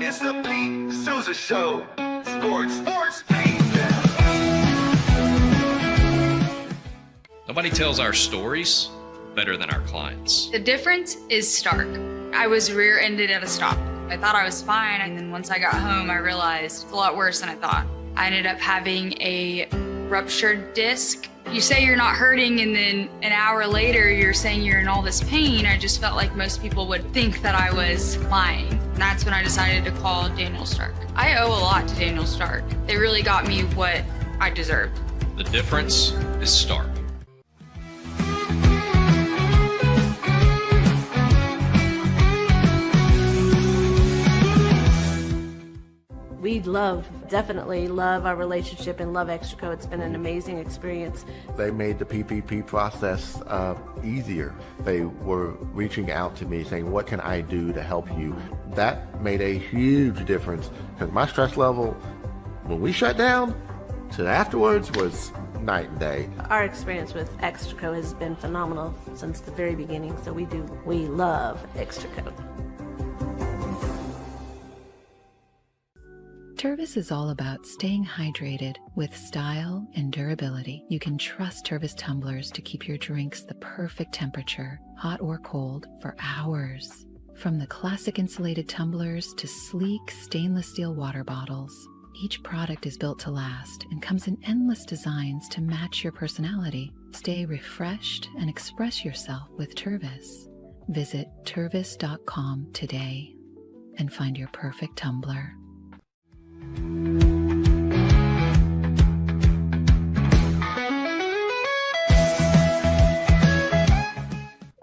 It's the Pete Sousa Show. Sports, Pete. Nobody tells our stories better than our clients. The difference is stark. I was rear-ended at a stop. I thought I was fine, and then once I got home, I realized it's a lot worse than I thought. I ended up having a ruptured disc. You say you're not hurting, and then an hour later, you're saying you're in all this pain. I just felt like most people would think that I was lying. And that's when I decided to call Daniel Stark. I owe a lot to Daniel Stark. They really got me what I deserved. The difference is stark. We definitely love our relationship and love Extraco. It's been an amazing experience. They made the PPP process easier. They were reaching out to me saying, what can I do to help you? That made a huge difference because my stress level, when we shut down, to afterwards was night and day. Our experience with Extraco has been phenomenal since the very beginning, so we love Extraco. Tervis is all about staying hydrated with style and durability. You can trust Tervis tumblers to keep your drinks the perfect temperature, hot or cold, for hours. From the classic insulated tumblers to sleek stainless steel water bottles, each product is built to last and comes in endless designs to match your personality. Stay refreshed and express yourself with Tervis. Visit tervis.com today and find your perfect tumbler.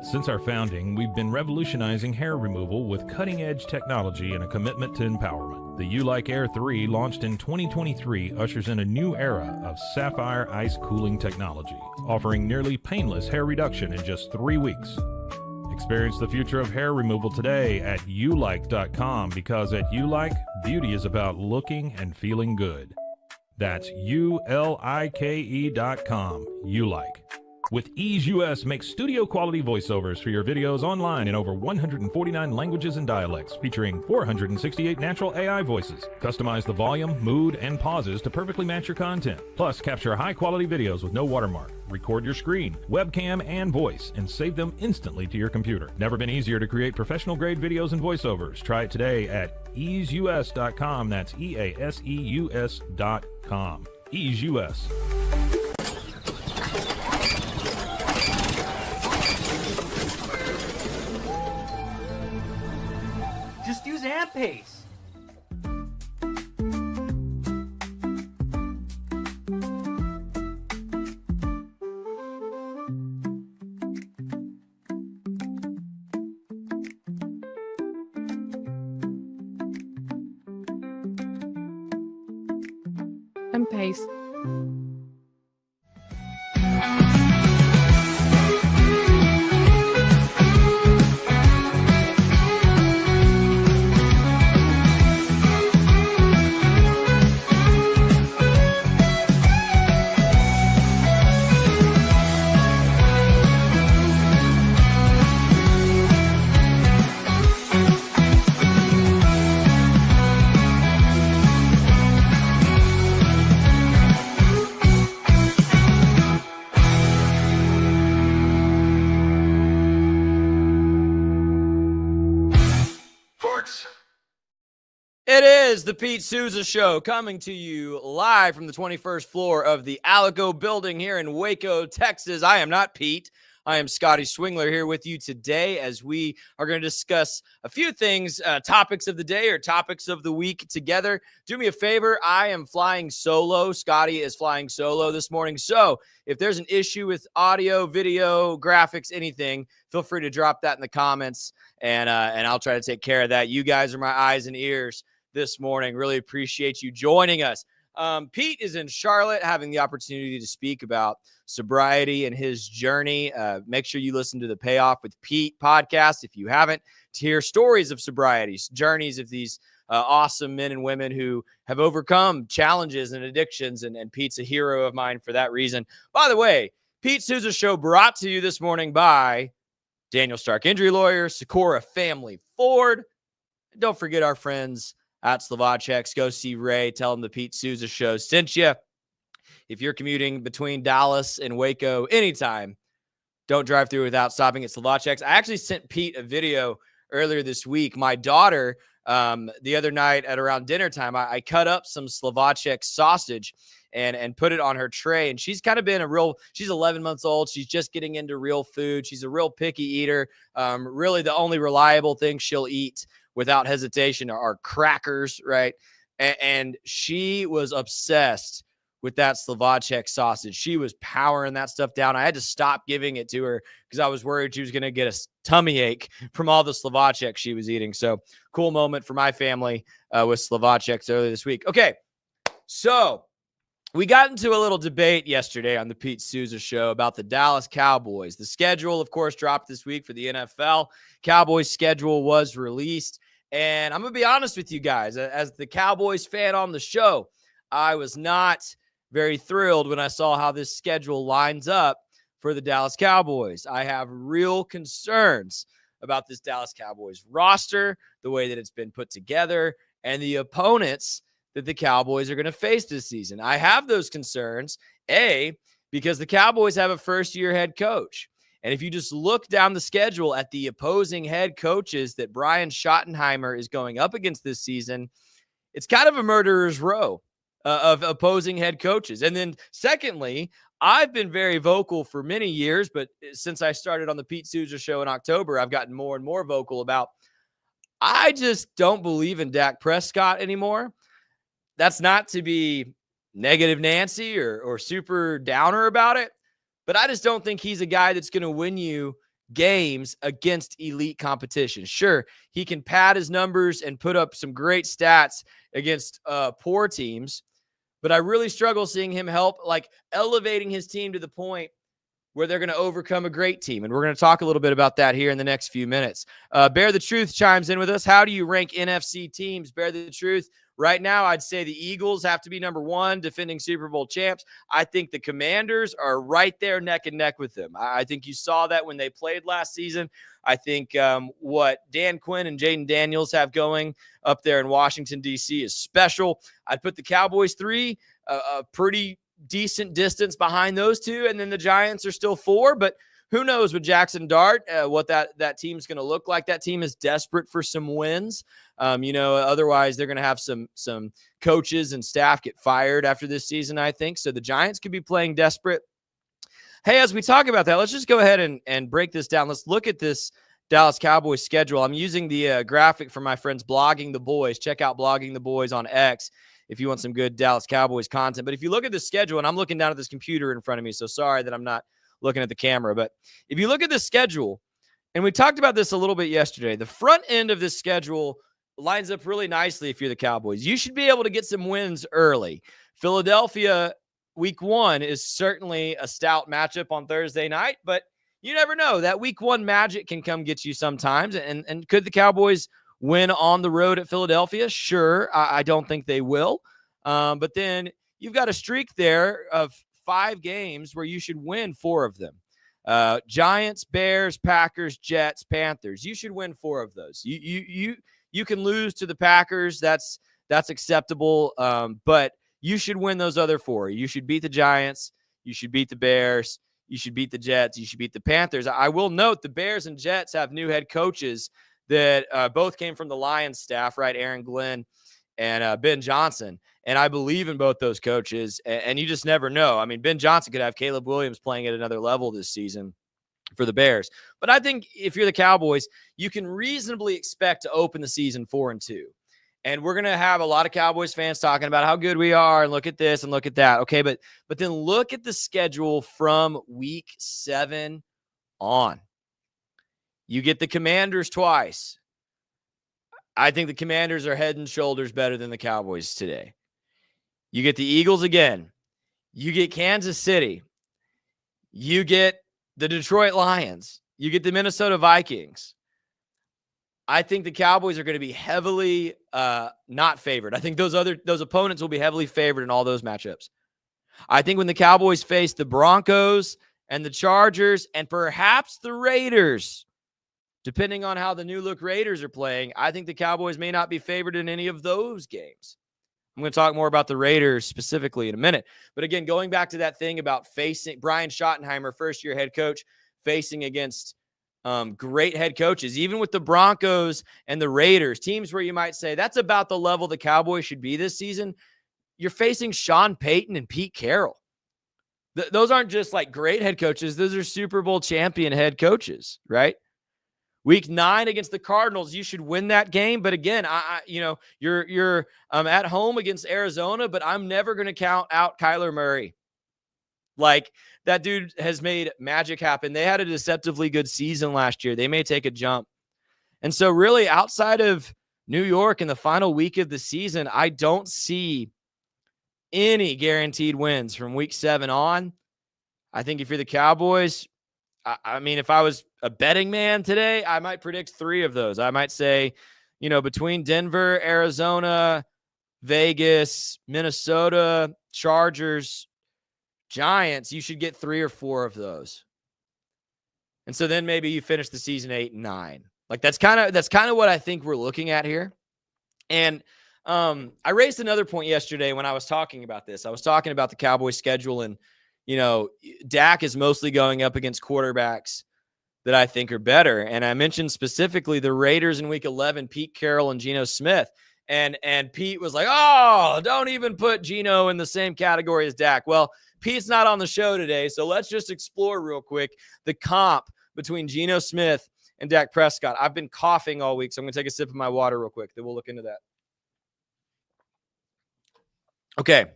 Since our founding, we've been revolutionizing hair removal with cutting-edge technology and a commitment to empowerment. The U-Like Air 3, launched in 2023, ushers in a new era of sapphire ice cooling technology, offering nearly painless hair reduction in just 3 weeks. Experience the future of hair removal today at ulike.com, because at Ulike, beauty is about looking and feeling good. That's ulike.com. Ulike. With Ease US, make studio-quality voiceovers for your videos online in over 149 languages and dialects, featuring 468 natural AI voices. Customize the volume, mood, and pauses to perfectly match your content. Plus, capture high-quality videos with no watermark. Record your screen, webcam, and voice, and save them instantly to your computer. Never been easier to create professional-grade videos and voiceovers. Try it today at easeus.com. That's EASEUS.com. Ease US. Just use AMP-Pace. AMP-Pace. It is the Pete Sousa Show, coming to you live from the 21st floor of the Alico building here in Waco, Texas. I am not Pete. I am Scotty Swingler here with you today as we are going to discuss a few things, topics of the day or topics of the week together. Do me a favor. I am flying solo. Scotty is flying solo this morning. So if there's an issue with audio, video, graphics, anything, feel free to drop that in the comments, and I'll try to take care of that. You guys are my eyes and ears this morning. Really appreciate you joining us. Pete is in Charlotte, having the opportunity to speak about sobriety and his journey. Make sure you listen to the Payoff with Pete podcast if you haven't, to hear stories of sobriety, journeys of these awesome men and women who have overcome challenges and addictions. And Pete's a hero of mine for that reason. By the way, Pete Sousa Show brought to you this morning by Daniel Stark Injury Lawyer, Socorro Family Ford. Don't forget our friends at Slovacek's. Go see Ray. Tell him the Pete Sousa Show sent you. If you're commuting between Dallas and Waco anytime, don't drive through without stopping at Slovacek's. I actually sent Pete a video earlier this week. My daughter, the other night at around dinner time, I cut up some Slovacek sausage and put it on her tray. And she's kind of been she's 11 months old. She's just getting into real food. She's a real picky eater. Really the only reliable thing she'll eat without hesitation are crackers, right? And she was obsessed with that Slovacek sausage. She was powering that stuff down. I had to stop giving it to her because I was worried she was going to get a tummy ache from all the Slovacek she was eating. So cool moment for my family with Slovaceks earlier this week. Okay, so we got into a little debate yesterday on the Pete Sousa Show about the Dallas Cowboys. The schedule, of course, dropped this week for the NFL. Cowboys schedule was released. And I'm going to be honest with you guys, as the Cowboys fan on the show, I was not very thrilled when I saw how this schedule lines up for the Dallas Cowboys. I have real concerns about this Dallas Cowboys roster, the way that it's been put together, and the opponents that the Cowboys are going to face this season. I have those concerns, because the Cowboys have a first-year head coach. And if you just look down the schedule at the opposing head coaches that Brian Schottenheimer is going up against this season, it's kind of a murderer's row of opposing head coaches. And then secondly, I've been very vocal for many years, but since I started on the Pete Sousa Show in October, I've gotten more and more vocal about, I just don't believe in Dak Prescott anymore. That's not to be negative Nancy or super downer about it, but I just don't think he's a guy that's going to win you games against elite competition. Sure, he can pad his numbers and put up some great stats against poor teams, but I really struggle seeing him help, like elevating his team to the point where they're going to overcome a great team. And we're going to talk a little bit about that here in the next few minutes. Bear the Truth chimes in with us. How do you rank NFC teams? Bear the Truth. Right now, I'd say the Eagles have to be number one, defending Super Bowl champs. I think the Commanders are right there neck and neck with them. I think you saw that when they played last season. I think what Dan Quinn and Jaden Daniels have going up there in Washington, D.C. is special. I'd put the Cowboys 3, a pretty decent distance behind those two, and then the Giants are still 4, but who knows with Jackson Dart, what that team's going to look like. That team is desperate for some wins. Otherwise they're going to have some coaches and staff get fired after this season, I think. So the Giants could be playing desperate. Hey, as we talk about that, let's just go ahead and break this down. Let's look at this Dallas Cowboys schedule. I'm using the graphic from my friends Blogging the Boys. Check out Blogging the Boys on X if you want some good Dallas Cowboys content. But if you look at the schedule, and I'm looking down at this computer in front of me, so sorry that I'm not looking at the camera, but if you look at the schedule, and we talked about this a little bit yesterday, the front end of this schedule lines up really nicely if you're the Cowboys. You should be able to get some wins early. Philadelphia, week 1 is certainly a stout matchup on Thursday night, but you never know. That week 1 magic can come get you sometimes. And could the Cowboys win on the road at Philadelphia? Sure. I don't think they will. But then you've got a streak there of 5 games where you should win 4 of them. Giants, Bears, Packers, Jets, Panthers. You should win 4 of those. You can lose to the Packers. That's acceptable. But you should win those other 4. You should beat the Giants. You should beat the Bears. You should beat the Jets. You should beat the Panthers. I will note the Bears and Jets have new head coaches that both came from the Lions staff, right? Aaron Glenn and Ben Johnson. And I believe in both those coaches, and you just never know. I mean, Ben Johnson could have Caleb Williams playing at another level this season for the Bears. But I think if you're the Cowboys, you can reasonably expect to open the season 4-2. And we're going to have a lot of Cowboys fans talking about how good we are and look at this and look at that. Okay, but then look at the schedule from week 7 on. You get the Commanders twice. I think the Commanders are head and shoulders better than the Cowboys today. You get the Eagles again. You get Kansas City. You get the Detroit Lions. You get the Minnesota Vikings. I think the Cowboys are going to be heavily not favored. I think those opponents will be heavily favored in all those matchups. I think when the Cowboys face the Broncos and the Chargers and perhaps the Raiders, Depending on how the new look Raiders are playing, I think the Cowboys may not be favored in any of those games. I'm going to talk more about the Raiders specifically in a minute. But again, going back to that thing about facing Brian Schottenheimer, first-year head coach, facing against great head coaches, even with the Broncos and the Raiders, teams where you might say that's about the level the Cowboys should be this season. You're facing Sean Payton and Pete Carroll. Those aren't just like great head coaches. Those are Super Bowl champion head coaches, right? Week 9 against the Cardinals, you should win that game. But again, you're at home against Arizona, but I'm never going to count out Kyler Murray. Like, that dude has made magic happen. They had a deceptively good season last year. They may take a jump. And so really outside of New York in the final week of the season, I don't see any guaranteed wins from week 7 on. I think if you're the Cowboys, I mean, if I was a betting man today, I might predict 3 of those. I might say, between Denver, Arizona, Vegas, Minnesota, Chargers, Giants, you should get 3 or 4 of those. And so then maybe you finish the season 8 and 9. Like that's kind of what I think we're looking at here. And I raised another point yesterday when I was talking about this. I was talking about the Cowboys schedule, and Dak is mostly going up against quarterbacks that I think are better. And I mentioned specifically the Raiders in week 11, Pete Carroll and Geno Smith. And Pete was like, oh, don't even put Geno in the same category as Dak. Well, Pete's not on the show today, so let's just explore real quick the comp between Geno Smith and Dak Prescott. I've been coughing all week, so I'm going to take a sip of my water real quick. Then we'll look into that. Okay,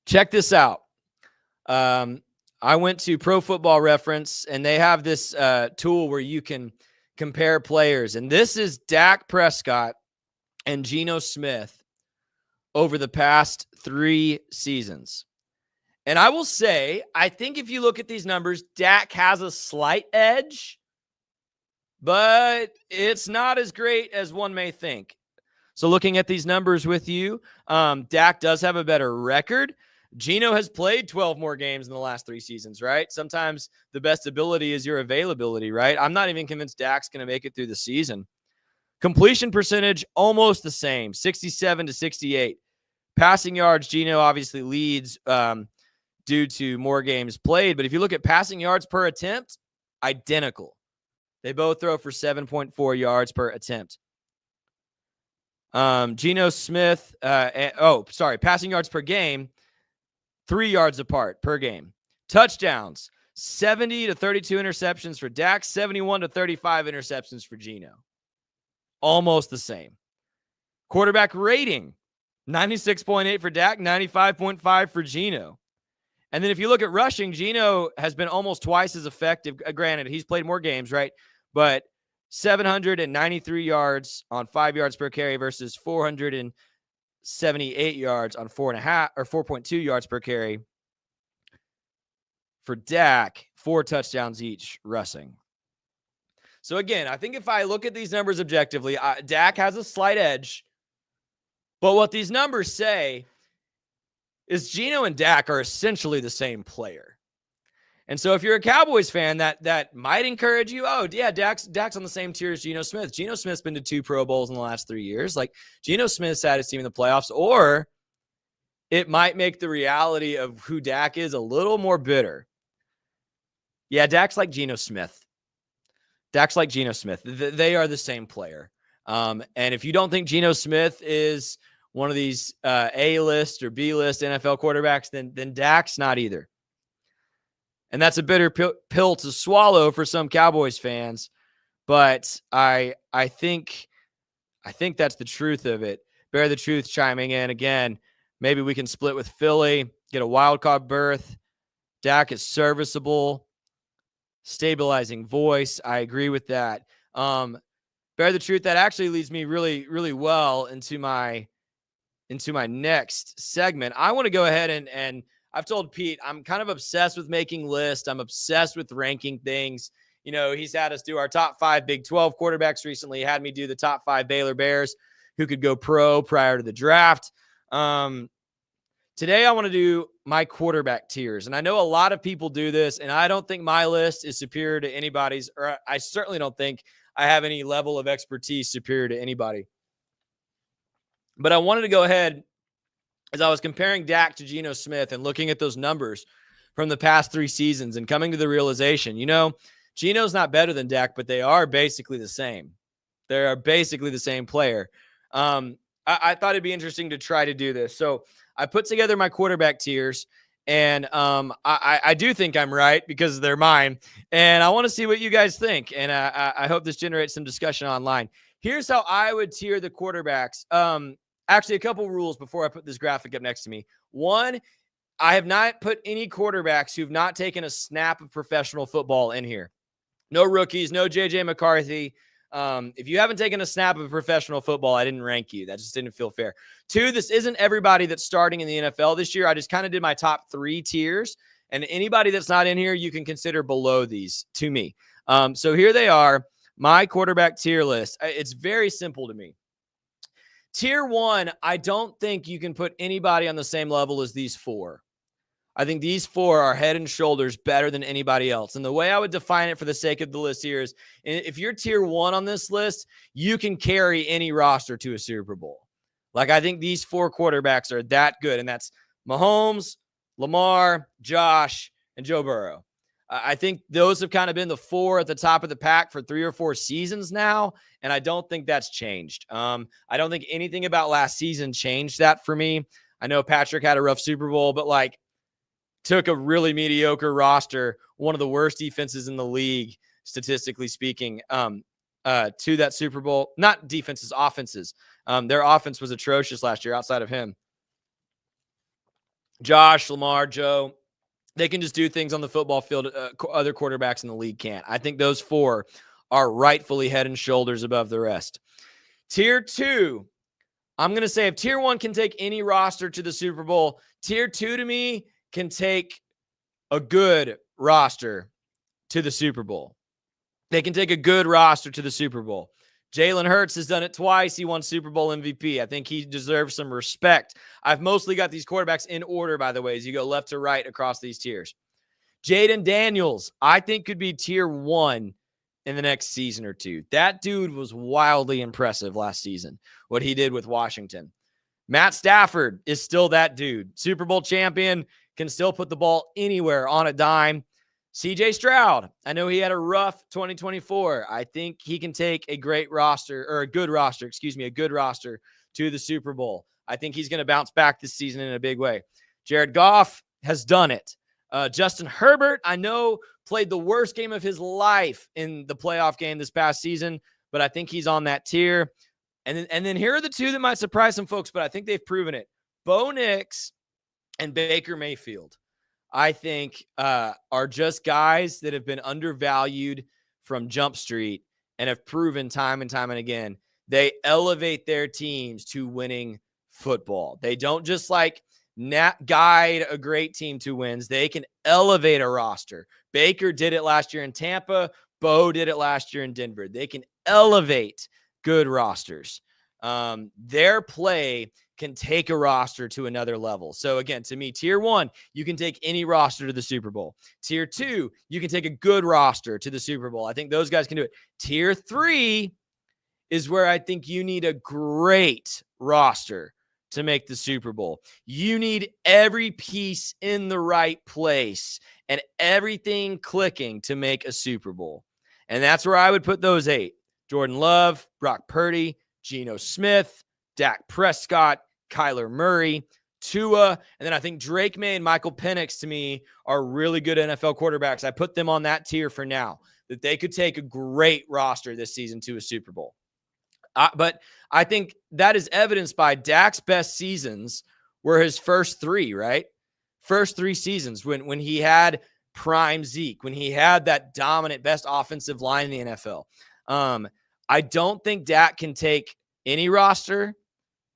check this out. I went to Pro Football Reference, and they have this tool where you can compare players. And this is Dak Prescott and Geno Smith over the past 3 seasons. And I will say, I think if you look at these numbers, Dak has a slight edge, but it's not as great as one may think. So looking at these numbers with you, Dak does have a better record. Geno has played 12 more games in the last 3 seasons, right? Sometimes the best ability is your availability, right? I'm not even convinced Dak's going to make it through the season. Completion percentage, almost the same, 67 to 68. Passing yards, Geno obviously leads due to more games played. But if you look at passing yards per attempt, identical. They both throw for 7.4 yards per attempt. Geno Smith, passing yards per game, 3 yards apart per game. Touchdowns, 70 to 32 interceptions for Dak, 71 to 35 interceptions for Geno. Almost the same. Quarterback rating, 96.8 for Dak, 95.5 for Geno. And then if you look at rushing, Geno has been almost twice as effective. Granted, he's played more games, right? But 793 yards on 5 yards per carry versus 478 yards on 4.2 yards per carry for Dak, 4 touchdowns each rushing. So again, I think if I look at these numbers objectively, Dak has a slight edge. But what these numbers say is Geno and Dak are essentially the same player. And so if you're a Cowboys fan, that might encourage you, oh, yeah, Dak's on the same tier as Geno Smith. Geno Smith's been to 2 Pro Bowls in the last 3 years. Like, Geno Smith's had his team in the playoffs. Or it might make the reality of who Dak is a little more bitter. Yeah, Dak's like Geno Smith. Dak's like Geno Smith. They are the same player. And if you don't think Geno Smith is one of these A-list or B-list NFL quarterbacks, then Dak's not either. And that's a bitter pill to swallow for some Cowboys fans, but I think that's the truth of it. Bear the Truth chiming in again. Maybe we can split with Philly, get a wild card berth. Dak is serviceable, stabilizing voice. I agree with that. Bear the Truth. That actually leads me really, really well into my next segment. I want to go ahead and I've told Pete, I'm kind of obsessed with making lists. I'm obsessed with ranking things. He's had us do our top 5 Big 12 quarterbacks recently. He had me do the top 5 Baylor Bears who could go pro prior to the draft. Today, I want to do my quarterback tiers. And I know a lot of people do this, and I don't think my list is superior to anybody's, or I certainly don't think I have any level of expertise superior to anybody. But I wanted to go ahead as I was comparing Dak to Geno Smith and looking at those numbers from the past 3 seasons and coming to the realization, Geno's not better than Dak, but they are basically the same. They are basically the same player. I thought it'd be interesting to try to do this. So I put together my quarterback tiers, and I do think I'm right because they're mine. And I want to see what you guys think. And I hope this generates some discussion online. Here's how I would tier the quarterbacks. Actually, a couple rules before I put this graphic up next to me. One, I have not put any quarterbacks who've not taken a snap of professional football in here. No rookies, no JJ McCarthy. If you haven't taken a snap of professional football, I didn't rank you. That just didn't feel fair. 2, this isn't everybody that's starting in the NFL this year. I just kind of did my top 3 tiers. And anybody that's not in here, you can consider below these to me. So here they are, my quarterback tier list. It's very simple to me. Tier 1, I don't think you can put anybody on the same level as these 4. I think these 4 are head and shoulders better than anybody else. And the way I would define it for the sake of the list here is if you're tier 1 on this list, you can carry any roster to a Super Bowl. Like, I think these 4 quarterbacks are that good. And that's Mahomes, Lamar, Josh, and Joe Burrow. I think those have kind of been the 4 at the top of the pack for 3 or 4 seasons now, and I don't think that's changed. I don't think anything about last season changed that for me. I know Patrick had a rough Super Bowl, but took a really mediocre roster, one of the worst defenses in the league, statistically speaking, to that Super Bowl. Not defenses, offenses. Their offense was atrocious last year outside of him. Josh, Lamar, Joe, they can just do things on the football field other quarterbacks in the league can't. I think those 4 are rightfully head and shoulders above the rest. Tier 2, I'm going to say if Tier 1 can take any roster to the Super Bowl, Tier 2 to me can take a good roster to the Super Bowl. They can take a good roster to the Super Bowl. Jalen Hurts has done it twice. He won Super Bowl MVP. I think he deserves some respect. I've mostly got these quarterbacks in order, by the way, as you go left to right across these tiers. Jaden Daniels, I think, could be tier 1 in the next season or 2. That dude was wildly impressive last season, what he did with Washington. Matt Stafford is still that dude. Super Bowl champion, can still put the ball anywhere on a dime. CJ Stroud, I know he had a rough 2024. I think he can take a good roster to the Super Bowl. I think he's going to bounce back this season in a big way. Jared Goff has done it. Justin Herbert, I know, played the worst game of his life in the playoff game this past season, but I think he's on that tier. And then here are the 2 that might surprise some folks, but I think they've proven it. Bo Nix and Baker Mayfield, I think, are just guys that have been undervalued from Jump Street and have proven time and time and again they elevate their teams to winning football. They don't just guide a great team to wins. They can elevate a roster. Baker did it last year in Tampa. Bo did it last year in Denver. They can elevate good rosters. Their play can take a roster to another level. So again, to me, tier 1, you can take any roster to the Super Bowl. Tier 2, you can take a good roster to the Super Bowl. I think those guys can do it. Tier 3 is where I think you need a great roster to make the Super Bowl. You need every piece in the right place and everything clicking to make a Super Bowl. And that's where I would put those 8. Jordan Love, Brock Purdy, Geno Smith, Dak Prescott, Kyler Murray, Tua, and then I think Drake May and Michael Penix, to me, are really good NFL quarterbacks. I put them on that tier for now, that they could take a great roster this season to a Super Bowl. But I think that is evidenced by Dak's best seasons were his first 3, right? First 3 seasons when he had prime Zeke, when he had that dominant best offensive line in the NFL. I don't think Dak can take any roster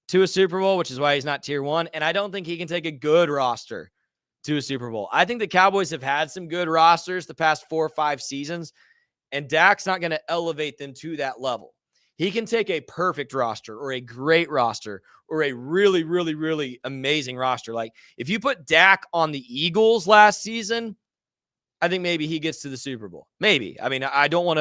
to a Super Bowl, which is why he's not tier 1. And I don't think he can take a good roster to a Super Bowl. I think the Cowboys have had some good rosters the past 4 or 5 seasons, and Dak's not going to elevate them to that level. He can take a perfect roster or a great roster or a really, really, really amazing roster. Like if you put Dak on the Eagles last season, I think maybe he gets to the Super Bowl. Maybe. I mean, I don't want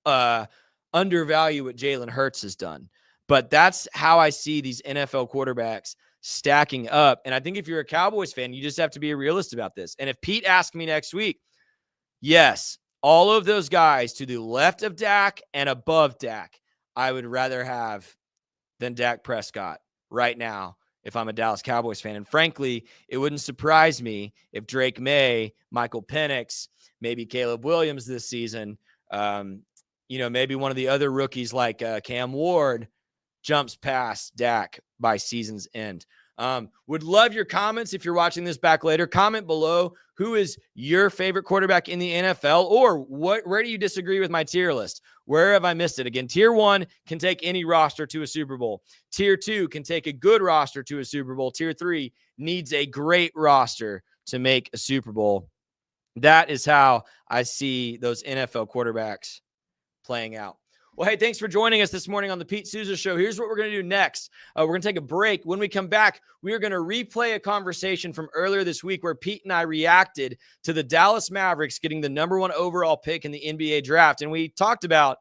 to undervalue what Jalen Hurts has done. But that's how I see these NFL quarterbacks stacking up. And I think if you're a Cowboys fan, you just have to be a realist about this. And if Pete asks me next week, yes, all of those guys to the left of Dak and above Dak, I would rather have than Dak Prescott right now if I'm a Dallas Cowboys fan. And frankly, it wouldn't surprise me if Drake May, Michael Penix, maybe Caleb Williams this season, maybe one of the other rookies like Cam Ward jumps past Dak by season's end. Would love your comments if you're watching this back later. Comment below who is your favorite quarterback in the NFL, or where do you disagree with my tier list? Where have I missed it? Again, tier 1 can take any roster to a Super Bowl. Tier 2 can take a good roster to a Super Bowl. Tier 3 needs a great roster to make a Super Bowl. That is how I see those NFL quarterbacks playing out. Well, hey, thanks for joining us this morning on the Pete Sousa Show. Here's what we're going to do next. We're going to take a break. When we come back, we are going to replay a conversation from earlier this week where Pete and I reacted to the Dallas Mavericks getting the number 1 overall pick in the NBA draft. And we talked about,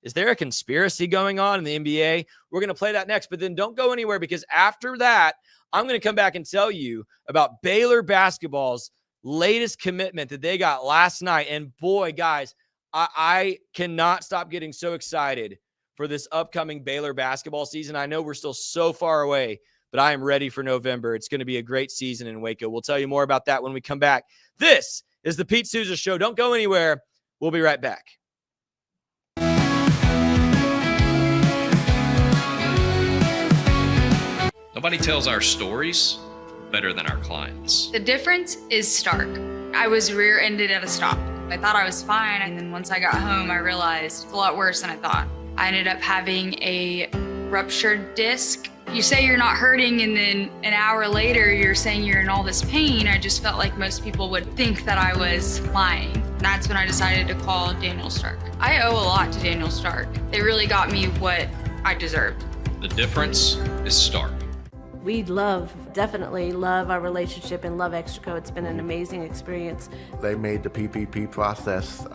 is there a conspiracy going on in the NBA? We're going to play that next, but then don't go anywhere, because after that, I'm going to come back and tell you about Baylor basketball's latest commitment that they got last night. And boy, guys, I cannot stop getting so excited for this upcoming Baylor basketball season. I know we're still so far away, but I am ready for November. It's going to be a great season in Waco. We'll tell you more about that when we come back. This is the Pete Sousa Show. Don't go anywhere. We'll be right back. Nobody tells our stories better than our clients. The difference is stark. I was rear-ended at a stop. I thought I was fine, and then once I got home, I realized it's a lot worse than I thought. I ended up having a ruptured disc. You say you're not hurting, and then an hour later, you're saying you're in all this pain. I just felt like most people would think that I was lying. And that's when I decided to call Daniel Stark. I owe a lot to Daniel Stark. They really got me what I deserved. The difference is stark. We definitely love our relationship and love Extraco. It's been an amazing experience. They made the PPP process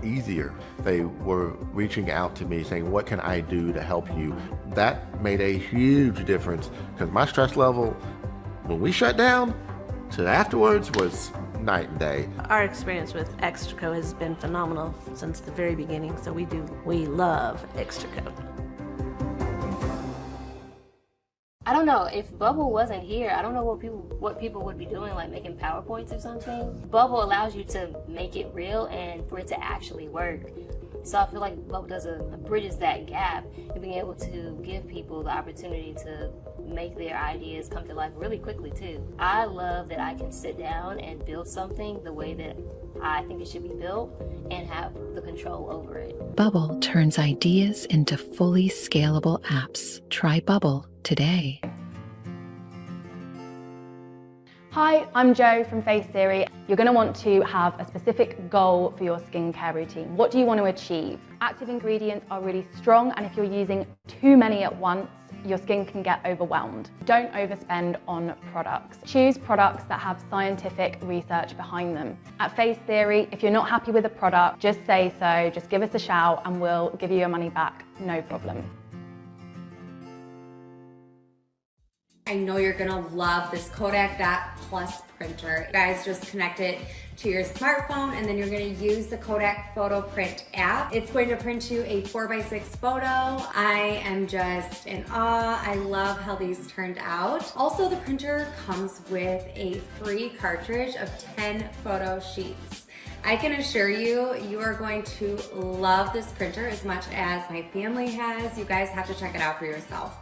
easier. They were reaching out to me saying, what can I do to help you? That made a huge difference, because my stress level when we shut down to afterwards was night and day. Our experience with Extraco has been phenomenal since the very beginning, so we love Extraco. I don't know, if Bubble wasn't here, I don't know what people would be doing, like making PowerPoints or something. Bubble allows you to make it real and for it to actually work. So I feel like Bubble bridges that gap and being able to give people the opportunity to make their ideas come to life really quickly too. I love that I can sit down and build something the way that I think it should be built and have the control over it. Bubble turns ideas into fully scalable apps. Try Bubble today. Hi, I'm Jo from Face Theory. You're going to want to have a specific goal for your skincare routine. What do you want to achieve? Active ingredients are really strong, and if you're using too many at once, your skin can get overwhelmed. Don't overspend on products. Choose products that have scientific research behind them. At Face Theory, if you're not happy with a product, just say so, just give us a shout and we'll give you your money back, no problem. I know you're gonna love this Kodak Dot Plus printer. You guys just connect it to your smartphone and then you're gonna use the Kodak Photo Print app. It's going to print you a 4x6 photo. I am just in awe. I love how these turned out. Also, the printer comes with a free cartridge of 10 photo sheets. I can assure you, you are going to love this printer as much as my family has. You guys have to check it out for yourself.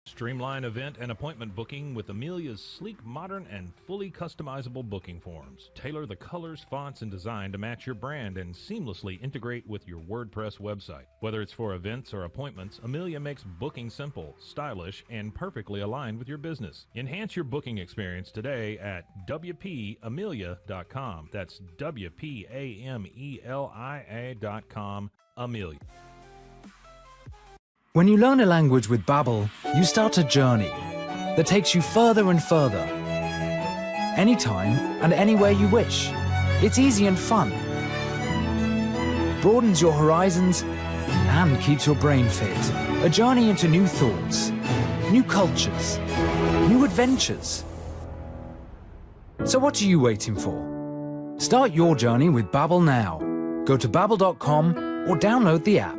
Streamline event and appointment booking with Amelia's sleek, modern, and fully customizable booking forms. Tailor the colors, fonts, and design to match your brand and seamlessly integrate with your WordPress website. Whether it's for events or appointments, Amelia makes booking simple, stylish, and perfectly aligned with your business. Enhance your booking experience today at WPAmelia.com. That's WPAMELIA.com. Amelia. When you learn a language with Babbel, you start a journey that takes you further and further. Anytime and anywhere you wish. It's easy and fun. broadens your horizons and keeps your brain fit. A journey into new thoughts, new cultures, new adventures. So what are you waiting for? Start your journey with Babbel now. Go to babbel.com or download the app.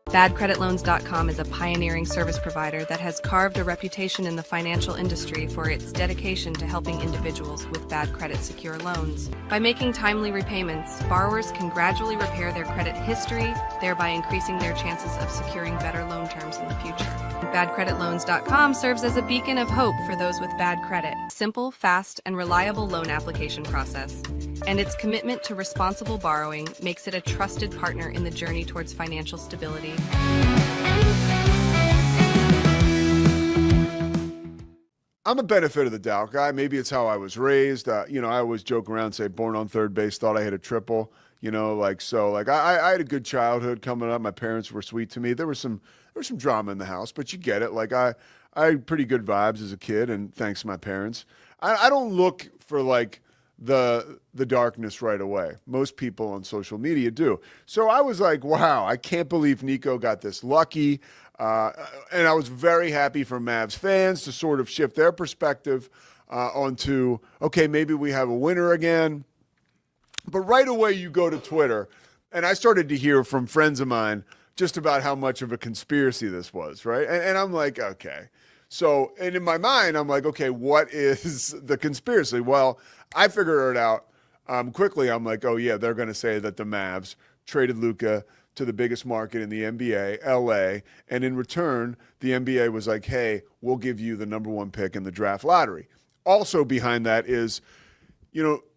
BadCreditLoans.com is a pioneering service provider that has carved a reputation in the financial industry for its dedication to helping individuals with bad credit secure loans. By making timely repayments, borrowers can gradually repair their credit history, thereby increasing their chances of securing better loan terms in the future. BadCreditLoans.com serves as a beacon of hope for those with bad credit. Simple, fast, and reliable loan application process. And its commitment to responsible borrowing makes it a trusted partner in the journey towards financial stability. I'm a benefit of the doubt guy. Maybe it's how I was raised. I always joke around, say born on third base, thought I hit a triple. I had a good childhood coming up. My parents were sweet to me. There was some drama in the house, but you get it. I had pretty good vibes as a kid, and thanks to my parents. I don't look for the darkness right away. Most people on social media do. So I was like, wow, I can't believe Nico got this lucky. And I was very happy for Mavs fans to sort of shift their perspective onto, okay, maybe we have a winner again. But right away you go to Twitter, and I started to hear from friends of mine just about how much of a conspiracy this was, right? And I'm like, okay. So, and in my mind, I'm like, okay, what is the conspiracy? Well, I figured it out quickly. I'm like, oh, yeah, they're going to say that the Mavs traded Luka to the biggest market in the NBA, LA, and in return, the NBA was like, hey, we'll give you the number one pick in the draft lottery. Also behind that is,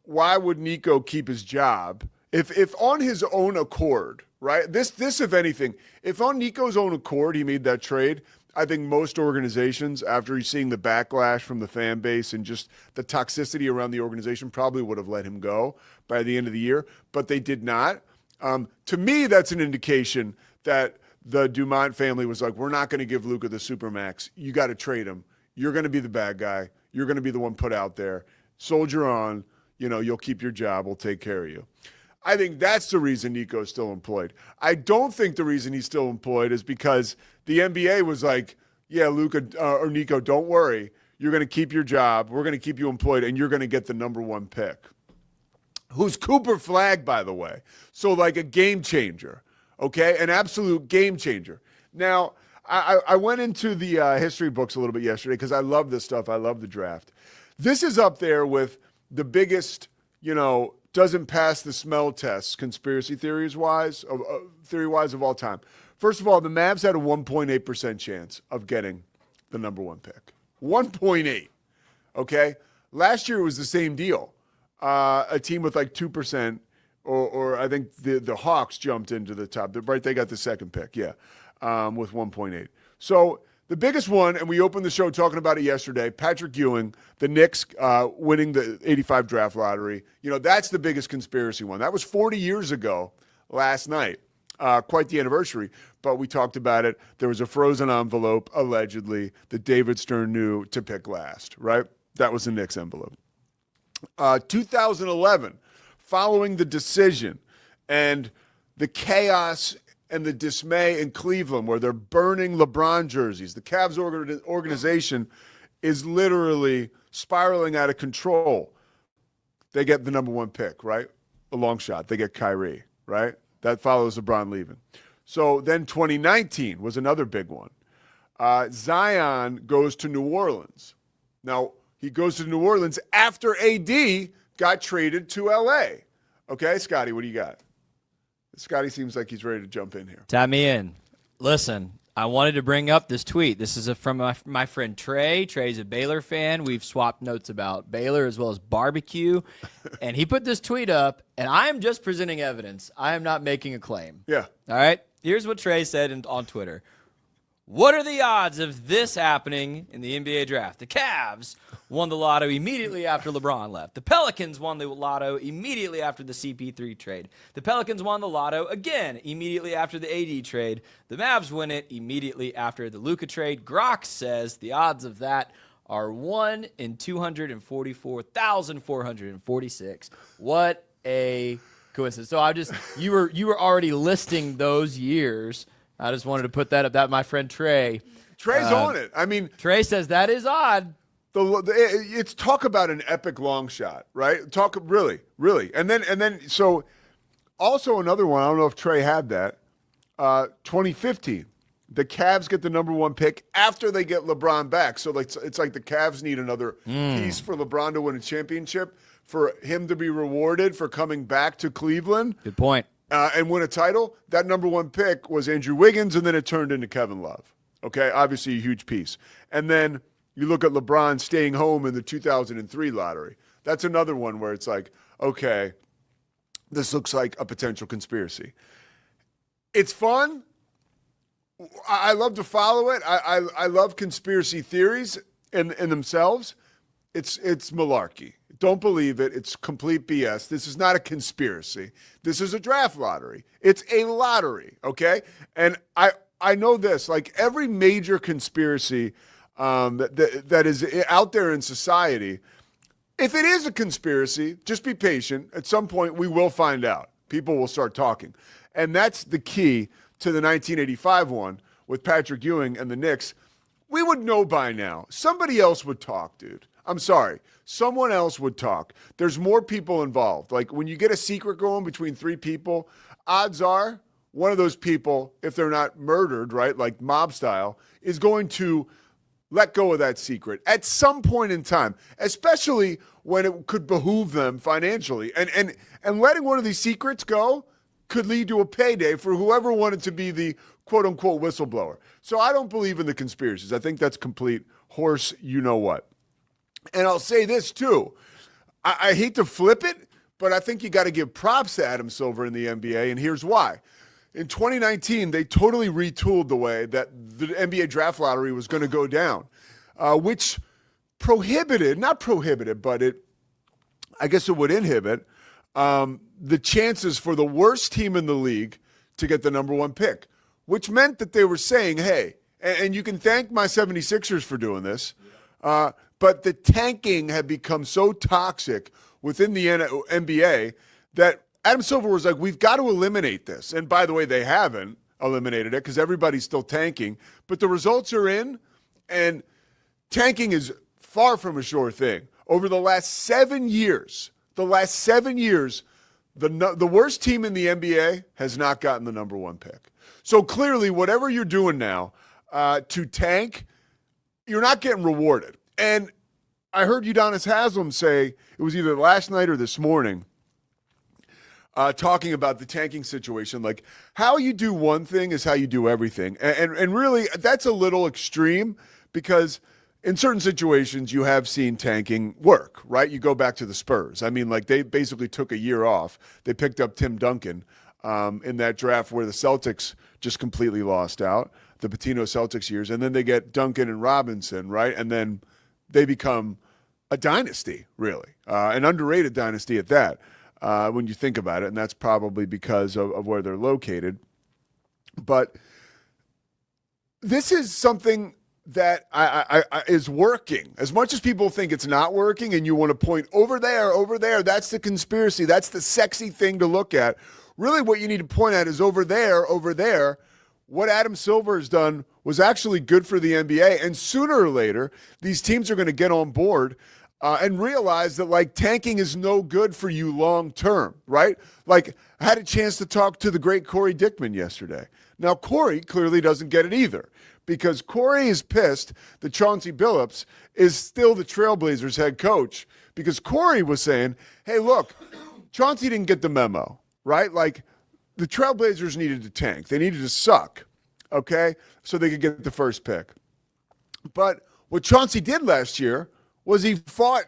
why would Nico keep his job if on his own accord, right? This, if anything, if on Nico's own accord he made that trade, I think most organizations, after seeing the backlash from the fan base and just the toxicity around the organization, probably would have let him go by the end of the year, but they did not. To me, that's an indication that the Dumont family was like, we're not going to give Luka the Supermax. You got to trade him. You're going to be the bad guy. You're going to be the one put out there. Soldier on. You'll keep your job. We'll take care of you. I think that's the reason Nico's still employed. I don't think the reason he's still employed is because the NBA was like, yeah, Luka or Nico, don't worry. You're going to keep your job. We're going to keep you employed, and you're going to get the number one pick. Who's Cooper Flagg, by the way. So like a game changer, okay? An absolute game changer. Now, I went into the history books a little bit yesterday because I love this stuff. I love the draft. This is up there with the biggest, doesn't pass the smell test conspiracy theory-wise of all time. First of all, the Mavs had a 1.8% chance of getting the number one pick. 1.8, okay? Last year it was the same deal. A team with like 2%, or I think the Hawks jumped into the top. Right, they got the second pick, yeah, with 1.8. So the biggest one, and we opened the show talking about it yesterday, Patrick Ewing, the Knicks winning the 85 draft lottery. That's the biggest conspiracy one. That was 40 years ago last night. Quite the anniversary, but we talked about it. There was a frozen envelope, allegedly, that David Stern knew to pick last, right? That was the Knicks envelope. 2011, following the decision and the chaos and the dismay in Cleveland where they're burning LeBron jerseys, the Cavs organization is literally spiraling out of control. They get the number one pick, right? A long shot. They get Kyrie, right? That follows LeBron leaving. So then 2019 was another big one. Zion goes to New Orleans. Now, he goes to New Orleans after AD got traded to LA. Okay, Scotty, what do you got? Scotty seems like he's ready to jump in here. Tap me in. Listen, I wanted to bring up this tweet. This is from my friend Trey. Trey's a Baylor fan. We've swapped notes about Baylor as well as barbecue. And he put this tweet up, and I am just presenting evidence. I am not making a claim. Yeah. All right? Here's what Trey said on Twitter. What are the odds of this happening in the NBA draft? The Cavs won the lotto immediately after LeBron left. The Pelicans won the lotto immediately after the CP3 trade. The Pelicans won the lotto again immediately after the AD trade. The Mavs win it immediately after the Luka trade. Grok says the odds of that are 1 in 244,446. What a coincidence. So you were already listing those years. I just wanted to put that up. That my friend Trey's on it. I mean, Trey says that is odd. It's talk about an epic long shot, right? Talk really, and then so also another one. I don't know if Trey had that. 2015, the Cavs get the number 1 pick after they get LeBron back. So it's like the Cavs need another piece for LeBron to win a championship, for him to be rewarded for coming back to Cleveland. Good point. And win a title. That number 1 pick was Andrew Wiggins, and then it turned into Kevin Love. Okay, obviously a huge piece. And then you look at LeBron staying home in the 2003 lottery. That's another one where it's like, okay, this looks like a potential conspiracy. It's fun. I love to follow it. I love conspiracy theories in themselves. It's malarkey. Don't believe it. It's complete BS. This is not a conspiracy. This is a draft lottery. It's a lottery, okay? And I know this. Like every major conspiracy that is out there in society, if it is a conspiracy, just be patient. At some point, we will find out. People will start talking. And that's the key to the 1985 one with Patrick Ewing and the Knicks. We would know by now. Somebody else would talk, dude. I'm sorry. Someone else would talk. There's more people involved. Like when you get a secret going between 3 people, odds are one of those people, if they're not murdered, right, like mob style, is going to let go of that secret at some point in time, especially when it could behoove them financially. And letting one of these secrets go could lead to a payday for whoever wanted to be the quote-unquote whistleblower. So I don't believe in the conspiracies. I think that's complete horse you-know-what. And I'll say this, too. I hate to flip it, but I think you got to give props to Adam Silver in the NBA, and here's why. In 2019, they totally retooled the way that the NBA draft lottery was going to go down, which not prohibited, but I guess it would inhibit the chances for the worst team in the league to get the number 1 pick, which meant that they were saying, hey, and you can thank my 76ers for doing this, but the tanking had become so toxic within the NBA that Adam Silver was like, we've got to eliminate this. And by the way, they haven't eliminated it because everybody's still tanking. But the results are in, and tanking is far from a sure thing. Over the last 7 years, the worst team in the NBA has not gotten the number 1 pick. So clearly, whatever you're doing now to tank, you're not getting rewarded. And I heard Udonis Haslem say, it was either last night or this morning, talking about the tanking situation. Like, how you do one thing is how you do everything. And really, that's a little extreme because in certain situations, you have seen tanking work, right? You go back to the Spurs. I mean, like, they basically took a year off. They picked up Tim Duncan in that draft where the Celtics just completely lost out, the Pitino Celtics years. And then they get Duncan and Robinson, right? And then they become a dynasty, really, an underrated dynasty at that, when you think about it. And that's probably because of where they're located. But this is something that is working. As much as people think it's not working and you want to point over there, that's the conspiracy. That's the sexy thing to look at. Really what you need to point at is over there. What Adam Silver has done was actually good for the NBA. And sooner or later, these teams are going to get on board and realize that, like, tanking is no good for you long term, right? Like, I had a chance to talk to the great Corey Dickman yesterday. Now, Corey clearly doesn't get it either because Corey is pissed that Chauncey Billups is still the Trailblazers head coach because Corey was saying, hey, look, Chauncey didn't get the memo, right? Like, the Trailblazers needed to tank. They needed to suck, okay, so they could get the first pick. But what Chauncey did last year was he fought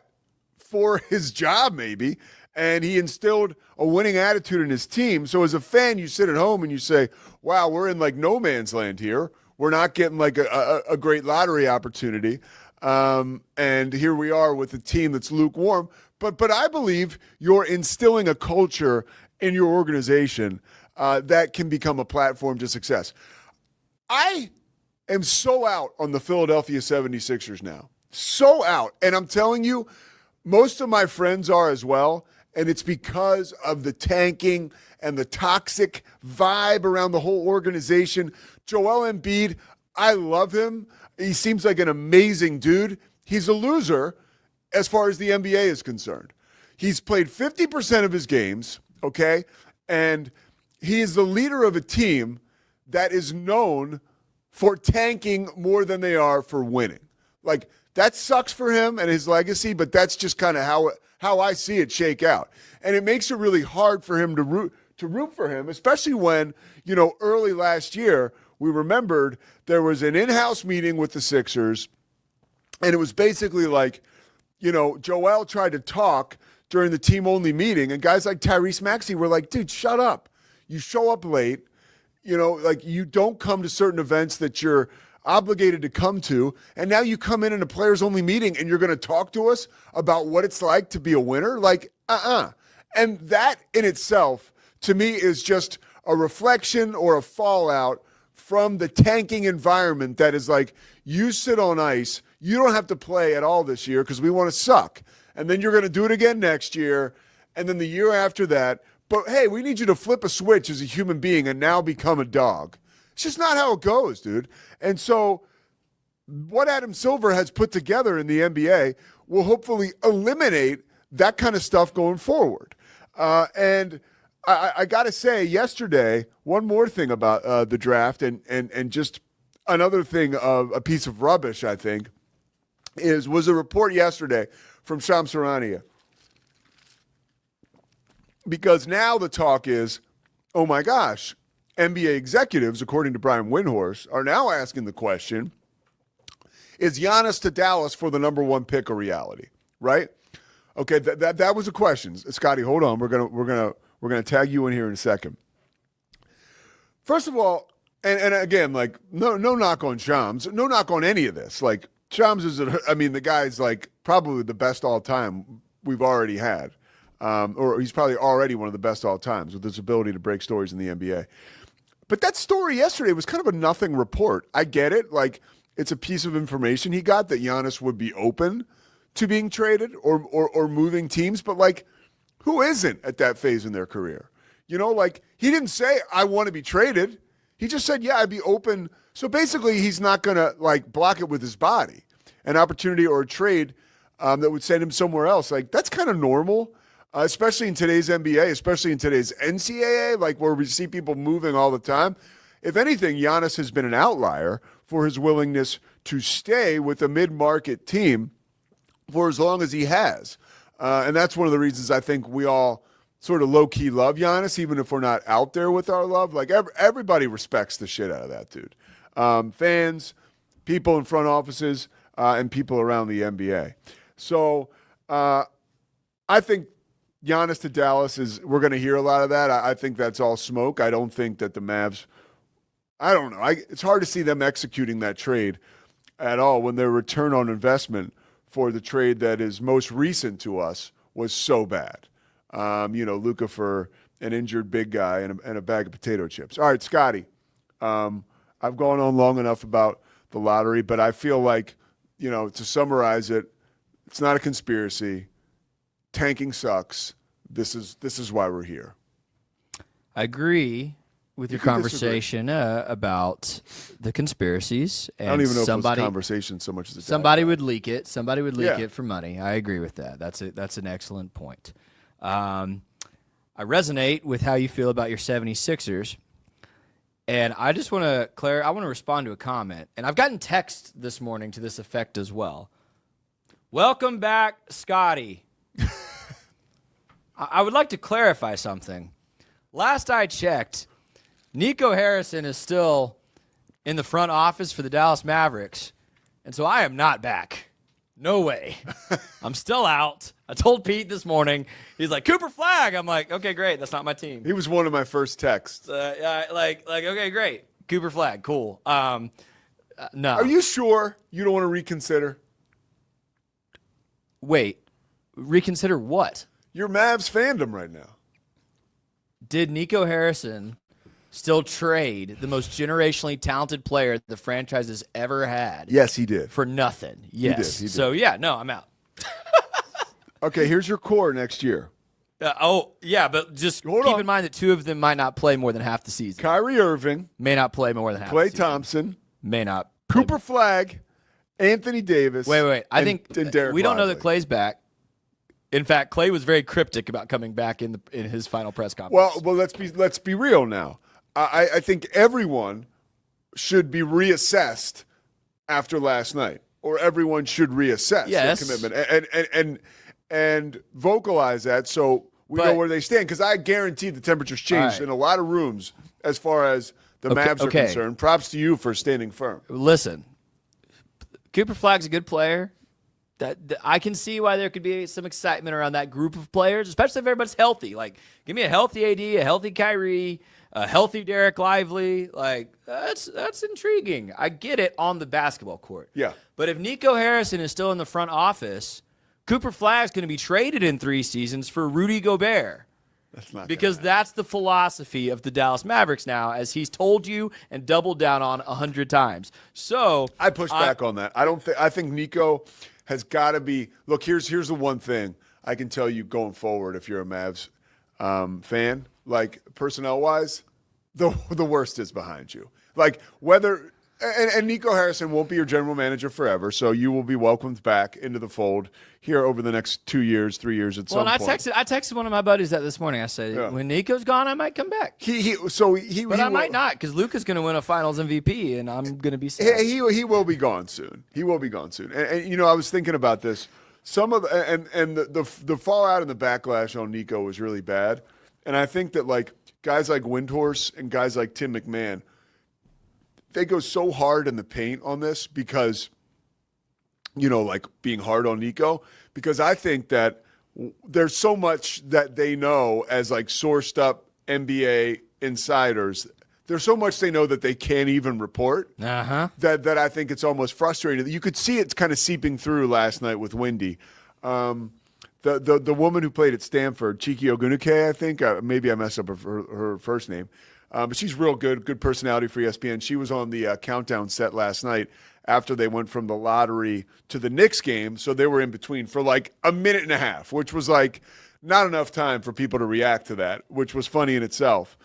for his job maybe, and he instilled a winning attitude in his team. So as a fan, you sit at home and you say, wow, we're in like no man's land here. We're not getting like a great lottery opportunity. And here we are with a team that's lukewarm. But I believe you're instilling a culture in your organization that can become a platform to success. I am so out on the Philadelphia 76ers now. So out. And I'm telling you, most of my friends are as well. and it's because of the tanking and the toxic vibe around the whole organization. Joel Embiid, I love him. He seems like an amazing dude. He's a loser as far as the NBA is concerned. He's played 50% of his games, okay? And he is the leader of a team that is known for tanking more than they are for winning. Like, that sucks for him and his legacy, but that's just kind of how I see it shake out. And it makes it really hard for him to root for him, especially when, early last year, we remembered there was an in-house meeting with the Sixers, and it was basically like, Joel tried to talk during the team-only meeting, and guys like Tyrese Maxey were like, dude, shut up. You show up late. You don't come to certain events that you're obligated to come to, and now you come in a players-only meeting, and you're going to talk to us about what it's like to be a winner? And that in itself, to me, is just a reflection or a fallout from the tanking environment that is like, you sit on ice, you don't have to play at all this year because we want to suck. And then you're going to do it again next year, and then the year after that. But, hey, we need you to flip a switch as a human being and now become a dog. It's just not how it goes, dude. And so what Adam Silver has put together in the NBA will hopefully eliminate that kind of stuff going forward. And I got to say, yesterday, one more thing about the draft and just another thing of a piece of rubbish, I think, was a report yesterday from Shams Charania. Because now the talk is, oh my gosh, NBA executives, according to Brian Windhorst, are now asking the question, is Giannis to Dallas for the number one pick a reality? Right? Okay, that was a question. Scotty, hold on. We're gonna tag you in here in a second. First of all, and again, like no knock on Shams, no knock on any of this. Like Shams is, the guy's like probably the best all time we've already had. Or he's probably already one of the best all times with his ability to break stories in the NBA. But that story yesterday was kind of a nothing report. I get it. Like, it's a piece of information he got that Giannis would be open to being traded or moving teams. But, like, who isn't at that phase in their career? He didn't say, I want to be traded. He just said, yeah, I'd be open. So basically, he's not going to, block it with his body. An opportunity or a trade that would send him somewhere else. Like, that's kind of normal. Especially in today's NBA, especially in today's NCAA, where we see people moving all the time. If anything, Giannis has been an outlier for his willingness to stay with a mid-market team for as long as he has. And that's one of the reasons I think we all sort of low-key love Giannis, even if we're not out there with our love. Everybody respects the shit out of that dude. Fans, people in front offices, and people around the NBA. So I think Giannis to Dallas we're going to hear a lot of that. I think that's all smoke. I don't think that the Mavs, I don't know. It's hard to see them executing that trade at all when their return on investment for the trade that is most recent to us was so bad. Luka for an injured big guy and a bag of potato chips. All right, Scotty, I've gone on long enough about the lottery, but I feel like, to summarize it, it's not a conspiracy. Tanking sucks. This is why we're here. I agree with your conversation about the conspiracies. And I don't even know if it was a conversation so much as a somebody would leak it. Somebody would leak it for money. I agree with that. That's an excellent point. I resonate with how you feel about your 76ers. And I just want to I want to respond to a comment. And I've gotten text this morning to this effect as well. Welcome back, Scotty. I would like to clarify something. Last I checked, Nico Harrison is still in the front office for the Dallas Mavericks, and so I am not back. No way. I'm still out. I told Pete this morning. He's like, Cooper Flagg. I'm like, okay, great. That's not my team. He was one of my first texts. Okay, great. Cooper Flagg, cool. No. Are you sure you don't want to reconsider? Wait, reconsider what? Your Mavs fandom right now. Did Nico Harrison still trade the most generationally talented player the franchise has ever had? Yes, he did. For nothing. Yes. He did. So, yeah, no, I'm out. Okay, here's your core next year. But just keep in mind that 2 of them might not play more than half the season. Kyrie Irving may not play more than half the Klay season. Thompson may not. Cooper Flagg, Anthony Davis. Wait. I think Derek we don't know Lively. that Klay's back. In fact, Klay was very cryptic about coming back in his final press conference. Well, let's be real now. I think everyone should be reassessed after last night, or everyone should reassess their commitment and vocalize that so we know where they stand. Because I guarantee the temperature's changed in a lot of rooms as far as the Mavs are concerned. Props to you for standing firm. Listen, Cooper Flagg's a good player. That I can see why there could be some excitement around that group of players, especially if everybody's healthy. Like, give me a healthy AD, a healthy Kyrie, a healthy Derek Lively. Like, that's intriguing. I get it on the basketball court. Yeah. But if Nico Harrison is still in the front office, Cooper Flagg's going to be traded in 3 seasons for Rudy Gobert. That's not because that's the philosophy of the Dallas Mavericks now, as he's told you and doubled down on 100 times. So I push back on that. I think Nico has got to be. Look, here's the one thing I can tell you going forward. If you're a Mavs fan, like personnel wise, the worst is behind you. Like whether and Nico Harrison won't be your general manager forever, so you will be welcomed back into the fold here over the next 2 years, 3 years at some point. I texted one of my buddies that this morning. I said, when Nico's gone, I might come back. But I might not, because Luka's going to win a Finals MVP, and I'm going to be sad. He will be gone soon. He will be gone soon. And you know, I was thinking about this. Some of the fallout and the backlash on Nico was really bad, and I think that like guys like Windhorst and guys like Tim McMahon, they go so hard in the paint on this because, you know, like being hard on Nico, because I think that there's so much that they know as like sourced up NBA insiders. There's so much they know that they can't even report that I think it's almost frustrating. You could see it kind of seeping through last night with Wendy. The woman who played at Stanford, Chiki Ogunike, I think, maybe I messed up her first name. But she's real good personality for ESPN. She was on the countdown set last night after they went from the lottery to the Knicks game. So they were in between for like a minute and a half, which was like not enough time for people to react to that, which was funny in itself.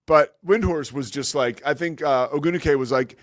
But Windhorst was just like, I think Ogunike was like,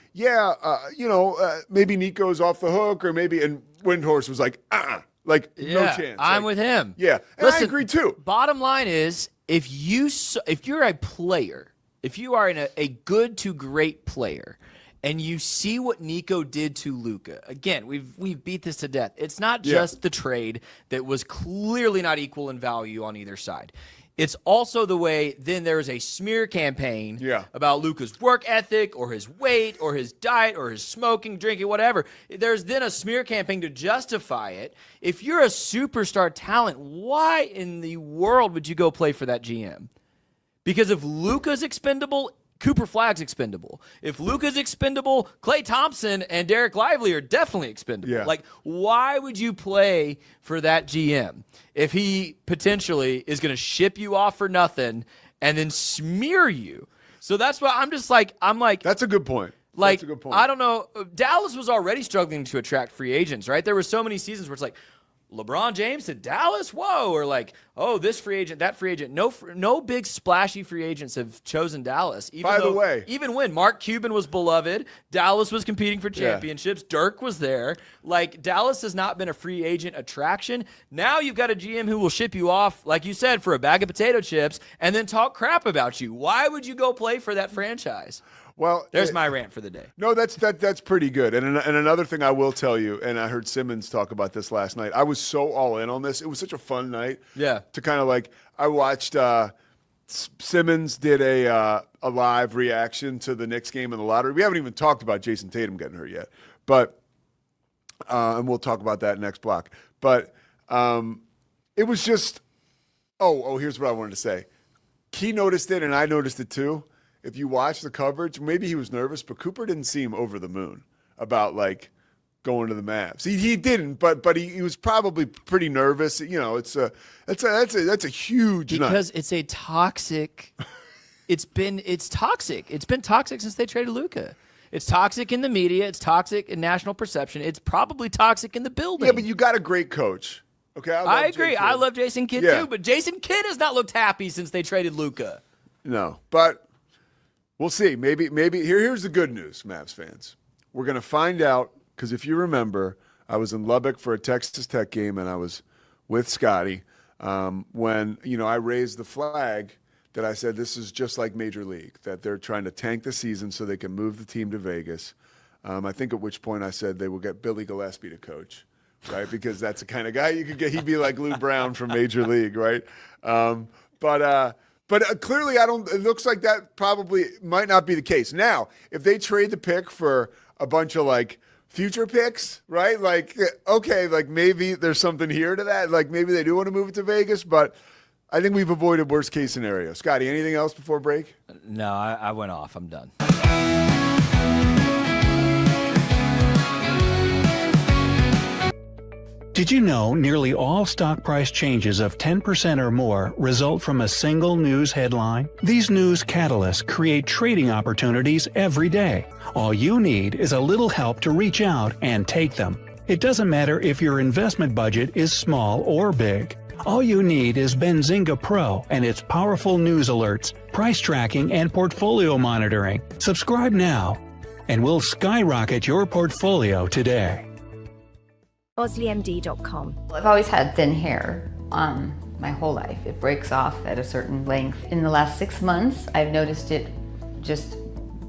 maybe Nico's off the hook or maybe, and Windhorst was like, no chance. I'm with him. Yeah, and listen, I agree too. Bottom line is, if you're a player, if you are a good to great player, and you see what Nico did to Luka, again, we've beat this to death. It's not just the trade that was clearly not equal in value on either side. It's also the way then there is a smear campaign about Luka's work ethic or his weight or his diet or his smoking, drinking, whatever. There's then a smear campaign to justify it. If you're a superstar talent, why in the world would you go play for that GM? Because if Luka's expendable, Cooper Flagg's expendable. If Luka's expendable, Klay Thompson and Derek Lively are definitely expendable. Yeah. Like, why would you play for that GM if he potentially is going to ship you off for nothing and then smear you? So that's why I'm like, that's a good point. Like, that's a good point. I don't know. Dallas was already struggling to attract free agents, right? There were so many seasons where it's like, LeBron James to Dallas? Whoa. Or like, oh, this free agent, that free agent. No big splashy free agents have chosen Dallas. Even when Mark Cuban was beloved, Dallas was competing for championships. Dirk was there. Like, Dallas has not been a free agent attraction. Now you've got a GM who will ship you off, like you said, for a bag of potato chips and then talk crap about you. Why would you go play for that franchise? Well, there's my rant for the day. No, that's pretty good. And another thing I will tell you, and I heard Simmons talk about this last night. I was so all in on this. It was such a fun night. Yeah. To kind of like, I watched Simmons did a live reaction to the Knicks game in the lottery. We haven't even talked about Jason Tatum getting hurt yet, but and we'll talk about that next block. But it was just, here's what I wanted to say. He noticed it, and I noticed it too. If you watch the coverage, maybe he was nervous, but Cooper didn't seem over the moon about like going to the Mavs. He didn't, but he was probably pretty nervous. You know, that's a huge because night. It's a toxic. It's toxic. It's been toxic since they traded Luka. It's toxic in the media. It's toxic in national perception. It's probably toxic in the building. Yeah, but you got a great coach. Okay, I agree. I love Jason Kidd Yeah. too, but Jason Kidd has not looked happy since they traded Luka. No, but we'll see. Maybe here's the good news, Mavs fans. We're going to find out, because if you remember, I was in Lubbock for a Texas Tech game, and I was with Scotty when, I raised the flag that I said this is just like Major League, that they're trying to tank the season so they can move the team to Vegas. I think at which point I said they will get Billy Gillispie to coach, right? Because that's the kind of guy you could get. He'd be like Lou Brown from Major League, right? But clearly, it looks like that probably might not be the case. Now, if they trade the pick for a bunch of future picks, right? Maybe there's something here to that. Maybe they do want to move it to Vegas, but I think we've avoided worst case scenario. Scotty, anything else before break? No, I went off. I'm done. Did you know nearly all stock price changes of 10% or more result from a single news headline? These news catalysts create trading opportunities every day. All you need is a little help to reach out and take them. It doesn't matter if your investment budget is small or big. All you need is Benzinga Pro and its powerful news alerts, price tracking, and portfolio monitoring. Subscribe now, and we'll skyrocket your portfolio today. OsleyMD.com. I've always had thin hair my whole life. It breaks off at a certain length. In the last 6 months, I've noticed it just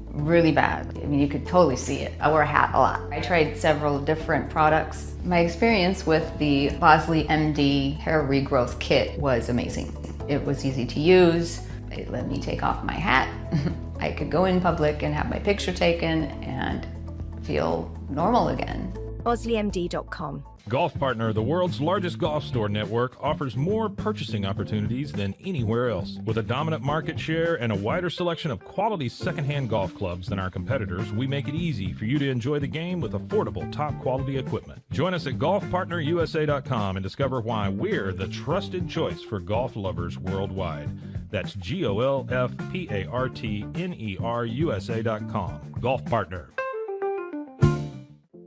really bad. I mean, you could totally see it. I wear a hat a lot. I tried several different products. My experience with the Bosley MD hair regrowth kit was amazing. It was easy to use. It let me take off my hat. I could go in public and have my picture taken and feel normal again. OsleyMD.com. Golf Partner, the world's largest golf store network, offers more purchasing opportunities than anywhere else. With a dominant market share and a wider selection of quality secondhand golf clubs than our competitors, we make it easy for you to enjoy the game with affordable, top-quality equipment. Join us at GolfPartnerUSA.com and discover why we're the trusted choice for golf lovers worldwide. That's GolfPartnerUSA.com. Golf Partner.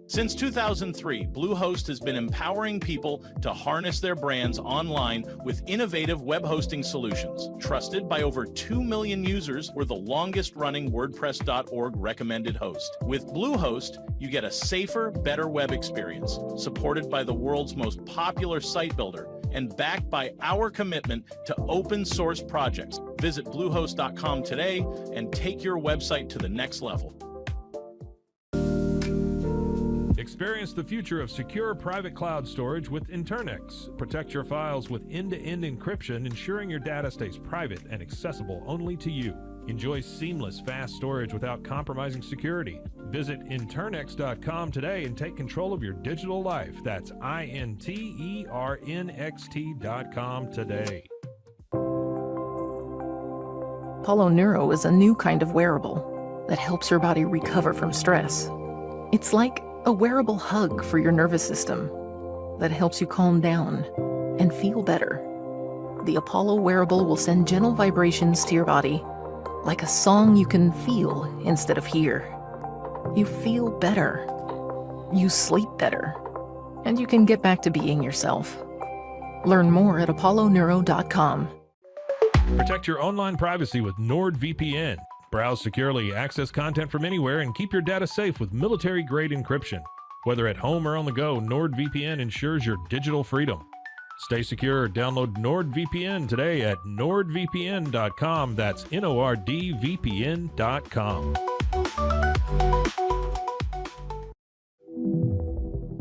Since 2003, Bluehost has been empowering people to harness their brands online with innovative web hosting solutions. Trusted by over 2 million users, we're the longest-running WordPress.org recommended host. With Bluehost, you get a safer, better web experience, supported by the world's most popular site builder, and backed by our commitment to open source projects. Visit Bluehost.com today and take your website to the next level. Experience the future of secure private cloud storage with Internex. Protect your files with end-to-end encryption, ensuring your data stays private and accessible only to you. Enjoy seamless, fast storage without compromising security. Visit Internex.com today and take control of your digital life. That's INTERNXT.com today. Apollo Neuro is a new kind of wearable that helps your body recover from stress. It's like a wearable hug for your nervous system that helps you calm down and feel better. The Apollo wearable will send gentle vibrations to your body, like a song you can feel instead of hear. You feel better, you sleep better, and you can get back to being yourself. Learn more at apolloneuro.com. Protect your online privacy with NordVPN. Browse securely, access content from anywhere, and keep your data safe with military-grade encryption. Whether at home or on the go, NordVPN ensures your digital freedom. Stay secure. Download NordVPN today at nordvpn.com. That's NORDVPN.com.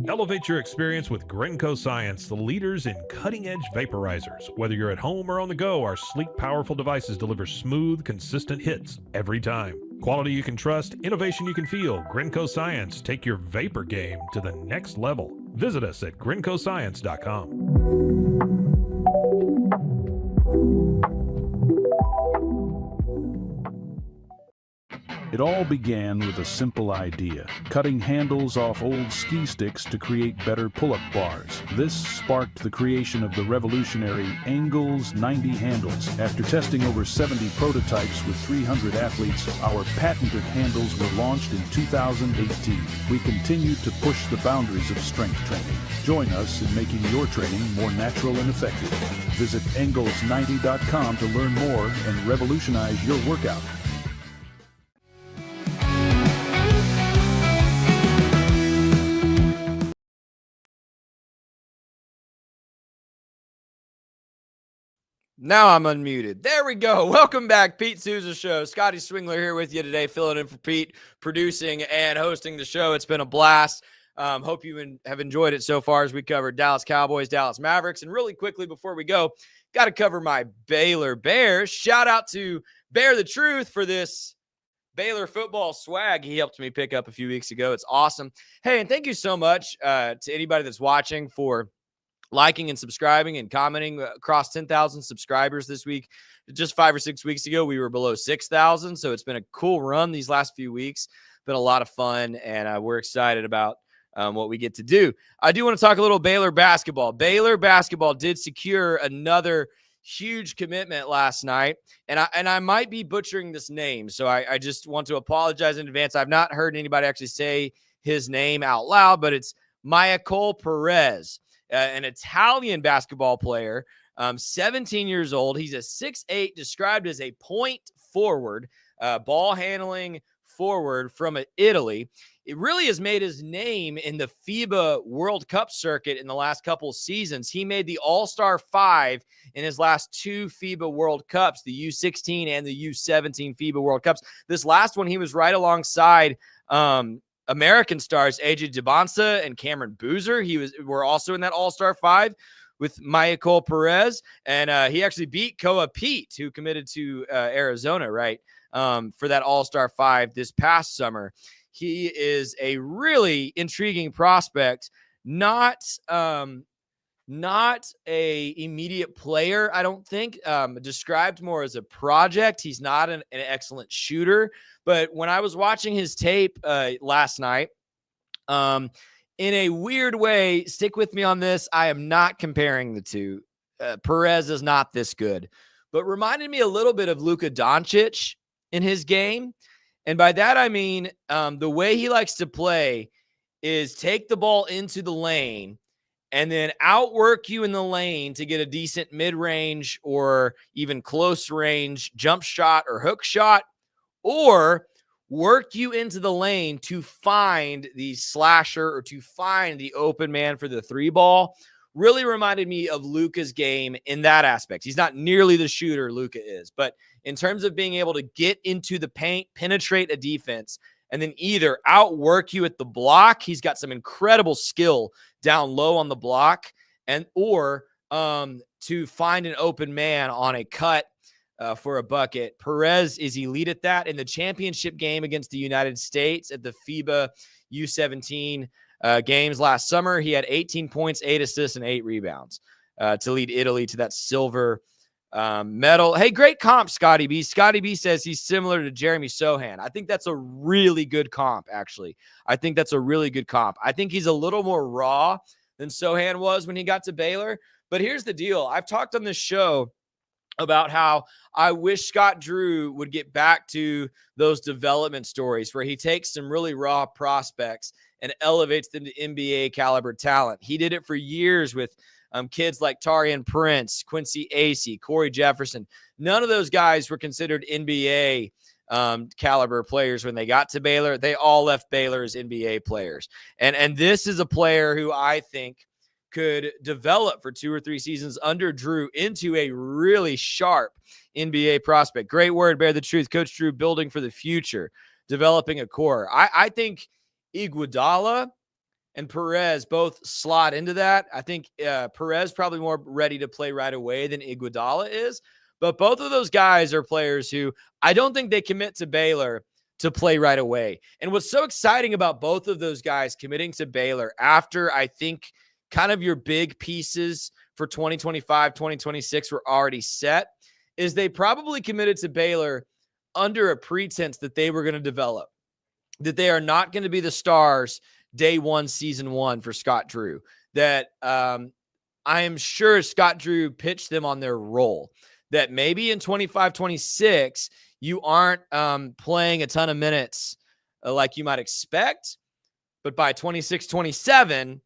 Elevate your experience with Grenco Science, the leaders in cutting-edge vaporizers. Whether you're at home or on the go, our sleek, powerful devices deliver smooth, consistent hits every time. Quality you can trust, innovation you can feel. Grenco Science, take your vapor game to the next level. Visit us at GrencoScience.com. It all began with a simple idea, cutting handles off old ski sticks to create better pull-up bars. This sparked the creation of the revolutionary Engels 90 handles. After testing over 70 prototypes with 300 athletes, our patented handles were launched in 2018. We continued to push the boundaries of strength training. Join us in making your training more natural and effective. Visit Engels90.com to learn more and revolutionize your workout. Now I'm unmuted. There we go. Welcome back, Pete Sousa Show. Scotty Swingler here with you today, filling in for Pete, producing and hosting the show. It's been a blast. Hope you have enjoyed it so far as we covered Dallas Cowboys, Dallas Mavericks. And really quickly before we go, got to cover my Baylor Bears. Shout out to Bear the Truth for this Baylor football swag he helped me pick up a few weeks ago. It's awesome. Hey, and thank you so much to anybody that's watching for liking and subscribing and commenting. Across 10,000 subscribers this week. Just 5 or 6 weeks ago, we were below 6,000. So it's been a cool run these last few weeks. Been a lot of fun, and we're excited about what we get to do. I do want to talk a little Baylor basketball. Baylor basketball did secure another huge commitment last night, and I might be butchering this name, so I just want to apologize in advance. I've not heard anybody actually say his name out loud, but it's Michael Perez. An Italian basketball player, 17 years old. He's a 6'8", described as a point forward, ball handling forward from Italy. It really has made his name in the FIBA World Cup circuit in the last couple of seasons. He made the All-Star 5 in his last 2 FIBA World Cups, the U16 and the U17 FIBA World Cups. This last one, he was right alongside American stars AJ Dibonsa and Cameron Boozer. Were also in that All-Star 5 with Michael Perez, and he actually beat Koa Pete, who committed to Arizona, right, for that All-Star 5 this past summer. He is a really intriguing prospect, not a immediate player, I don't think. Described more as a project. He's not an excellent shooter. But when I was watching his tape last night, in a weird way, stick with me on this, I am not comparing the two. Perez is not this good. But reminded me a little bit of Luka Doncic in his game. And by that, I mean the way he likes to play is take the ball into the lane and then outwork you in the lane to get a decent mid-range or even close-range jump shot or hook shot, or work you into the lane to find the slasher or to find the open man for the 3 ball. Really reminded me of Luka's game in that aspect. He's not nearly the shooter Luka is, but in terms of being able to get into the paint, penetrate a defense, and then either outwork you at the block. He's got some incredible skill down low on the block, or to find an open man on a cut for a bucket. Perez is elite at that. In the championship game against the United States at the FIBA U17 games last summer, he had 18 points, 8 assists, and 8 rebounds to lead Italy to that silver medal. Hey, great comp, Scotty B. Scotty B says he's similar to Jeremy Sohan. I think that's a really good comp, actually. I think that's a really good comp. I think he's a little more raw than Sohan was when he got to Baylor. But here's the deal. I've talked on this show about how I wish Scott Drew would get back to those development stories where he takes some really raw prospects and elevates them to NBA caliber talent. He did it for years with kids like Taurean Prince, Quincy Acey, Corey Jefferson. None of those guys were considered NBA caliber players when they got to Baylor. They all left Baylor as NBA players. And this is a player who I think could develop for 2 or 3 seasons under Drew into a really sharp NBA prospect. Great word, Bear the Truth. Coach Drew building for the future, developing a core. I think Iguodala and Perez both slot into that. I think Perez probably more ready to play right away than Iguodala is. But both of those guys are players who I don't think they commit to Baylor to play right away. And what's so exciting about both of those guys committing to Baylor after I think kind of your big pieces for 2025, 2026 were already set is they probably committed to Baylor under a pretense that they were going to develop, that they are not going to be the stars day one, season one for Scott Drew, that I am sure Scott Drew pitched them on their role, that maybe in 25, 26, you aren't playing a ton of minutes like you might expect, but by 26, 27,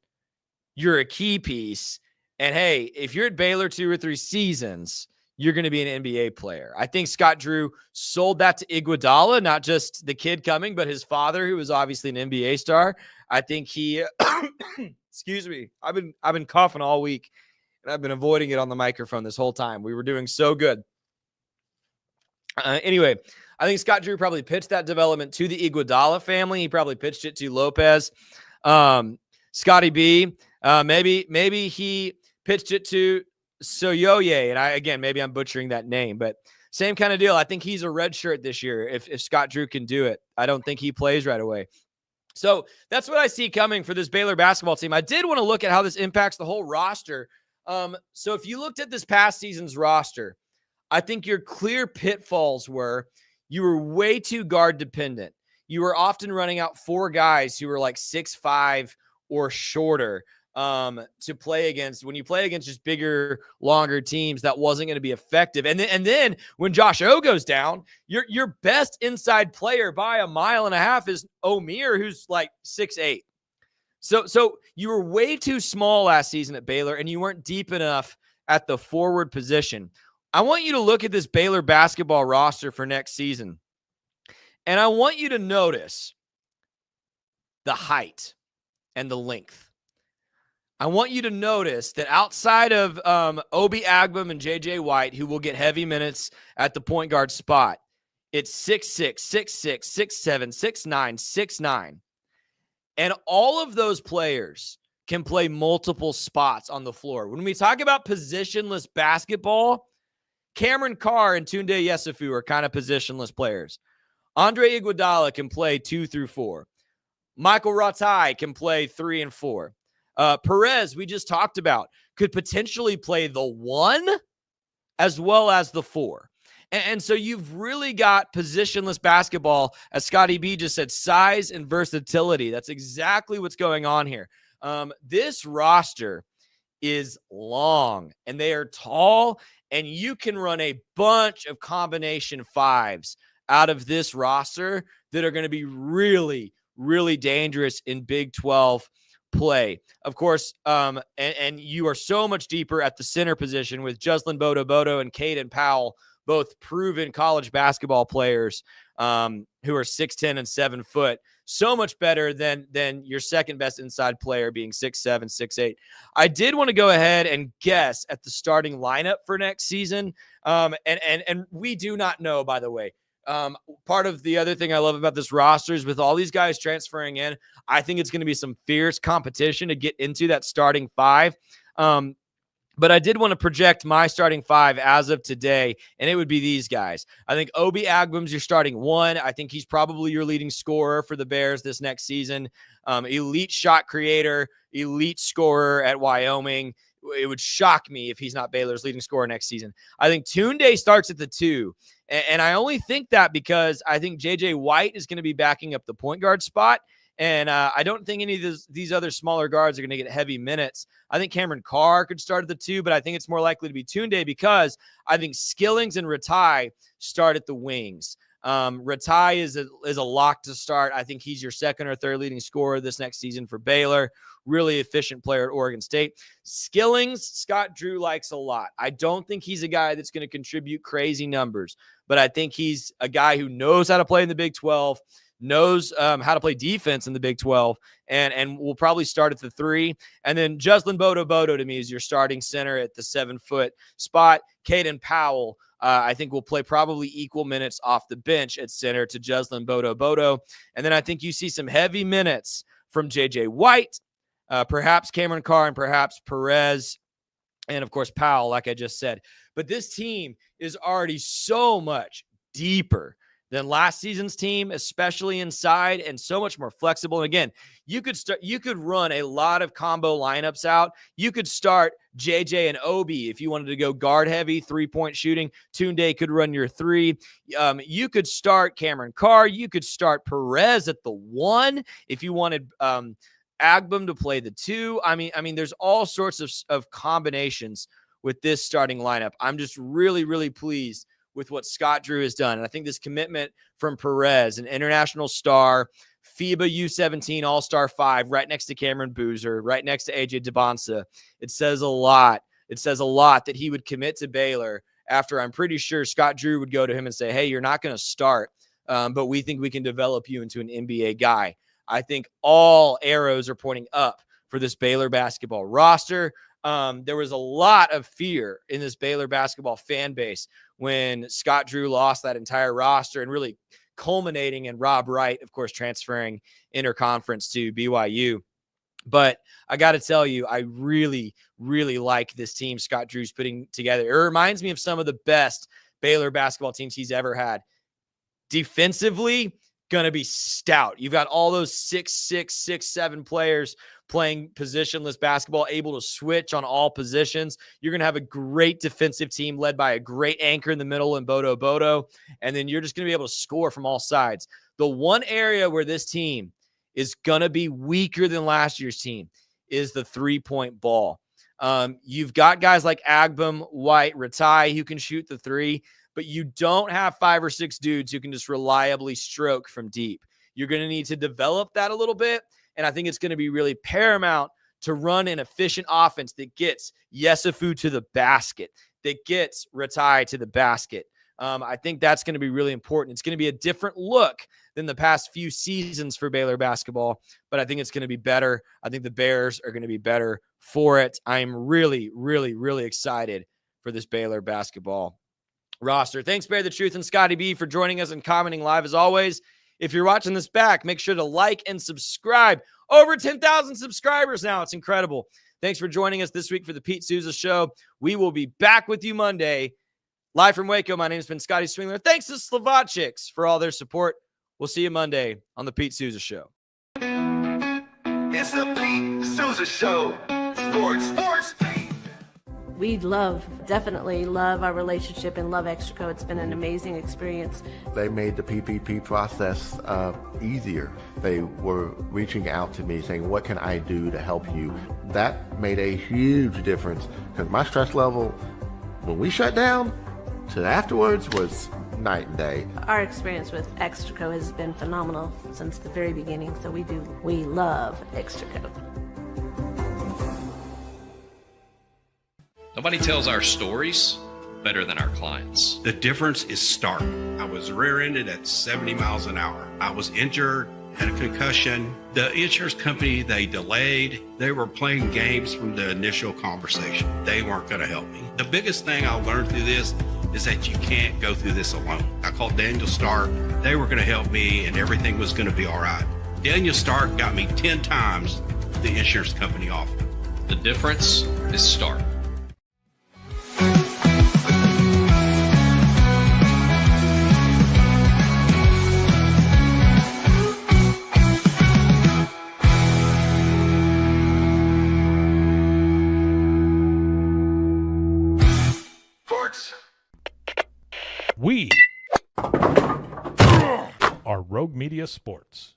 you're a key piece. And hey, if you're at Baylor 2 or 3 seasons, you're going to be an NBA player. I think Scott Drew sold that to Iguodala, not just the kid coming, but his father, who was obviously an NBA star. I think he, excuse me, I've been coughing all week, and I've been avoiding it on the microphone this whole time. We were doing so good. Anyway, I think Scott Drew probably pitched that development to the Iguodala family. He probably pitched it to Lopez, Scotty B. Maybe he pitched it to Soyoye, and maybe I'm butchering that name, but same kind of deal. I think he's a red shirt this year if Scott Drew can do it. I don't think he plays right away. So that's what I see coming for this Baylor basketball team. I did want to look at how this impacts the whole roster. So if you looked at this past season's roster, I think your clear pitfalls were you were way too guard dependent. You were often running out 4 guys who were like 6'5" or shorter to play against. When you play against just bigger, longer teams, that wasn't going to be effective. And then when Josh O goes down, your best inside player by 1.5 miles is Omier, who's like 6'8". So you were way too small last season at Baylor, and you weren't deep enough at the forward position. I want you to look at this Baylor basketball roster for next season, and I want you to notice the height and the length. I want you to notice that outside of Obi Agbam and J.J. White, who will get heavy minutes at the point guard spot, it's 6'6", 6'6", 6'7", 6'9", 6'9". And all of those players can play multiple spots on the floor. When we talk about positionless basketball, Cameron Carr and Tunde Yesufu are kind of positionless players. Andre Iguodala can play 2 through 4. Michael Ratai can play 3 and 4. Perez, we just talked about, could potentially play the 1 as well as the 4. And so you've really got positionless basketball, as Scotty B just said, size and versatility. That's exactly what's going on here. This roster is long, and they are tall, and you can run a bunch of combination 5s out of this roster that are going to be really, really dangerous in Big 12 play. Of course, and you are so much deeper at the center position with Jocelyn Bodo and Caden Powell, both proven college basketball players who are 6'10" and 7 foot. So much better than your second best inside player being 6'7", 6'8". I did want to go ahead and guess at the starting lineup for next season. And we do not know, by the way. Part of the other thing I love about this roster is with all these guys transferring in, I think it's going to be some fierce competition to get into that starting 5. But I did want to project my starting 5 as of today, and it would be these guys. I think Obi Agbam's your starting 1. I think he's probably your leading scorer for the Bears this next season. Elite shot creator, elite scorer at Wyoming. It would shock me if he's not Baylor's leading scorer next season. I think Tunde starts at the 2. And I only think that because I think J.J. White is going to be backing up the point guard spot. And I don't think any of these other smaller guards are going to get heavy minutes. I think Cameron Carr could start at the 2, but I think it's more likely to be Tunde because I think Skillings and Ratai start at the wings. Ratai is a lock to start. I think he's your second or third leading scorer this next season for Baylor. Really efficient player at Oregon State. Skillings, Scott Drew likes a lot. I don't think he's a guy that's going to contribute crazy numbers, but I think he's a guy who knows how to play in the Big 12, knows how to play defense in the Big 12, and will probably start at the 3. And then Jocelyn Bodo to me is your starting center at the 7-foot spot. Caden Powell, I think will play probably equal minutes off the bench at center to Jocelyn Bodo. And then I think you see some heavy minutes from J.J. White, perhaps Cameron Carr, and perhaps Perez, and of course Powell, like I just said. But this team is already so much deeper than last season's team, especially inside, and so much more flexible. And again, you could run a lot of combo lineups out. You could start JJ and Obi if you wanted to go guard heavy, 3-point shooting. Tunde could run your 3. You could start Cameron Carr. You could start Perez at the 1 if you wanted Agbum to play the 2. I mean, there's all sorts of combinations with this starting lineup. I'm just really, really pleased with what Scott Drew has done. And I think this commitment from Perez, an international star, FIBA U17 All-Star 5, right next to Cameron Boozer, right next to AJ Debonsa, it says a lot. It says a lot that he would commit to Baylor after I'm pretty sure Scott Drew would go to him and say, hey, you're not going to start, but we think we can develop you into an NBA guy. I think all arrows are pointing up for this Baylor basketball roster. There was a lot of fear in this Baylor basketball fan base when Scott Drew lost that entire roster, and really culminating in Rob Wright, of course, transferring interconference to BYU. But I got to tell you, I really, really like this team Scott Drew's putting together. It reminds me of some of the best Baylor basketball teams he's ever had. Defensively, going to be stout. You've got all those 6'6", 6'7" players playing positionless basketball, able to switch on all positions. You're going to have a great defensive team led by a great anchor in the middle in Bodo, and then you're just going to be able to score from all sides. The one area where this team is going to be weaker than last year's team is the three-point ball. You've got guys like Agbum, White, Ratai who can shoot the 3, but you don't have 5 or 6 dudes who can just reliably stroke from deep. You're going to need to develop that a little bit, and I think it's going to be really paramount to run an efficient offense that gets Yesufu to the basket, that gets Ratai to the basket. I think that's going to be really important. It's going to be a different look than the past few seasons for Baylor basketball, but I think it's going to be better. I think the Bears are going to be better for it. I'm really, really, really excited for this Baylor basketball roster. Thanks, Bear the Truth and Scotty B, for joining us and commenting live as always. If you're watching this back, make sure to like and subscribe. Over 10,000 subscribers now. It's incredible. Thanks for joining us this week for the Pete Sousa Show. We will be back with you Monday. Live from Waco, my name has been Scotty Swingler. Thanks to Slovaceks for all their support. We'll see you Monday on the Pete Sousa Show. It's the Pete Sousa Show. Sports. We definitely love our relationship and love Extraco. It's been an amazing experience. They made the PPP process easier. They were reaching out to me saying, what can I do to help you? That made a huge difference because my stress level, when we shut down, to afterwards was night and day. Our experience with Extraco has been phenomenal since the very beginning, so we love Extraco. Nobody tells our stories better than our clients. The difference is stark. I was rear-ended at 70 miles an hour. I was injured, had a concussion. The insurance company, they delayed. They were playing games from the initial conversation. They weren't going to help me. The biggest thing I learned through this is that you can't go through this alone. I called Daniel Stark. They were going to help me and everything was going to be all right. Daniel Stark got me 10 times the insurance company offered. The difference is stark. We are Rogue Media Sports.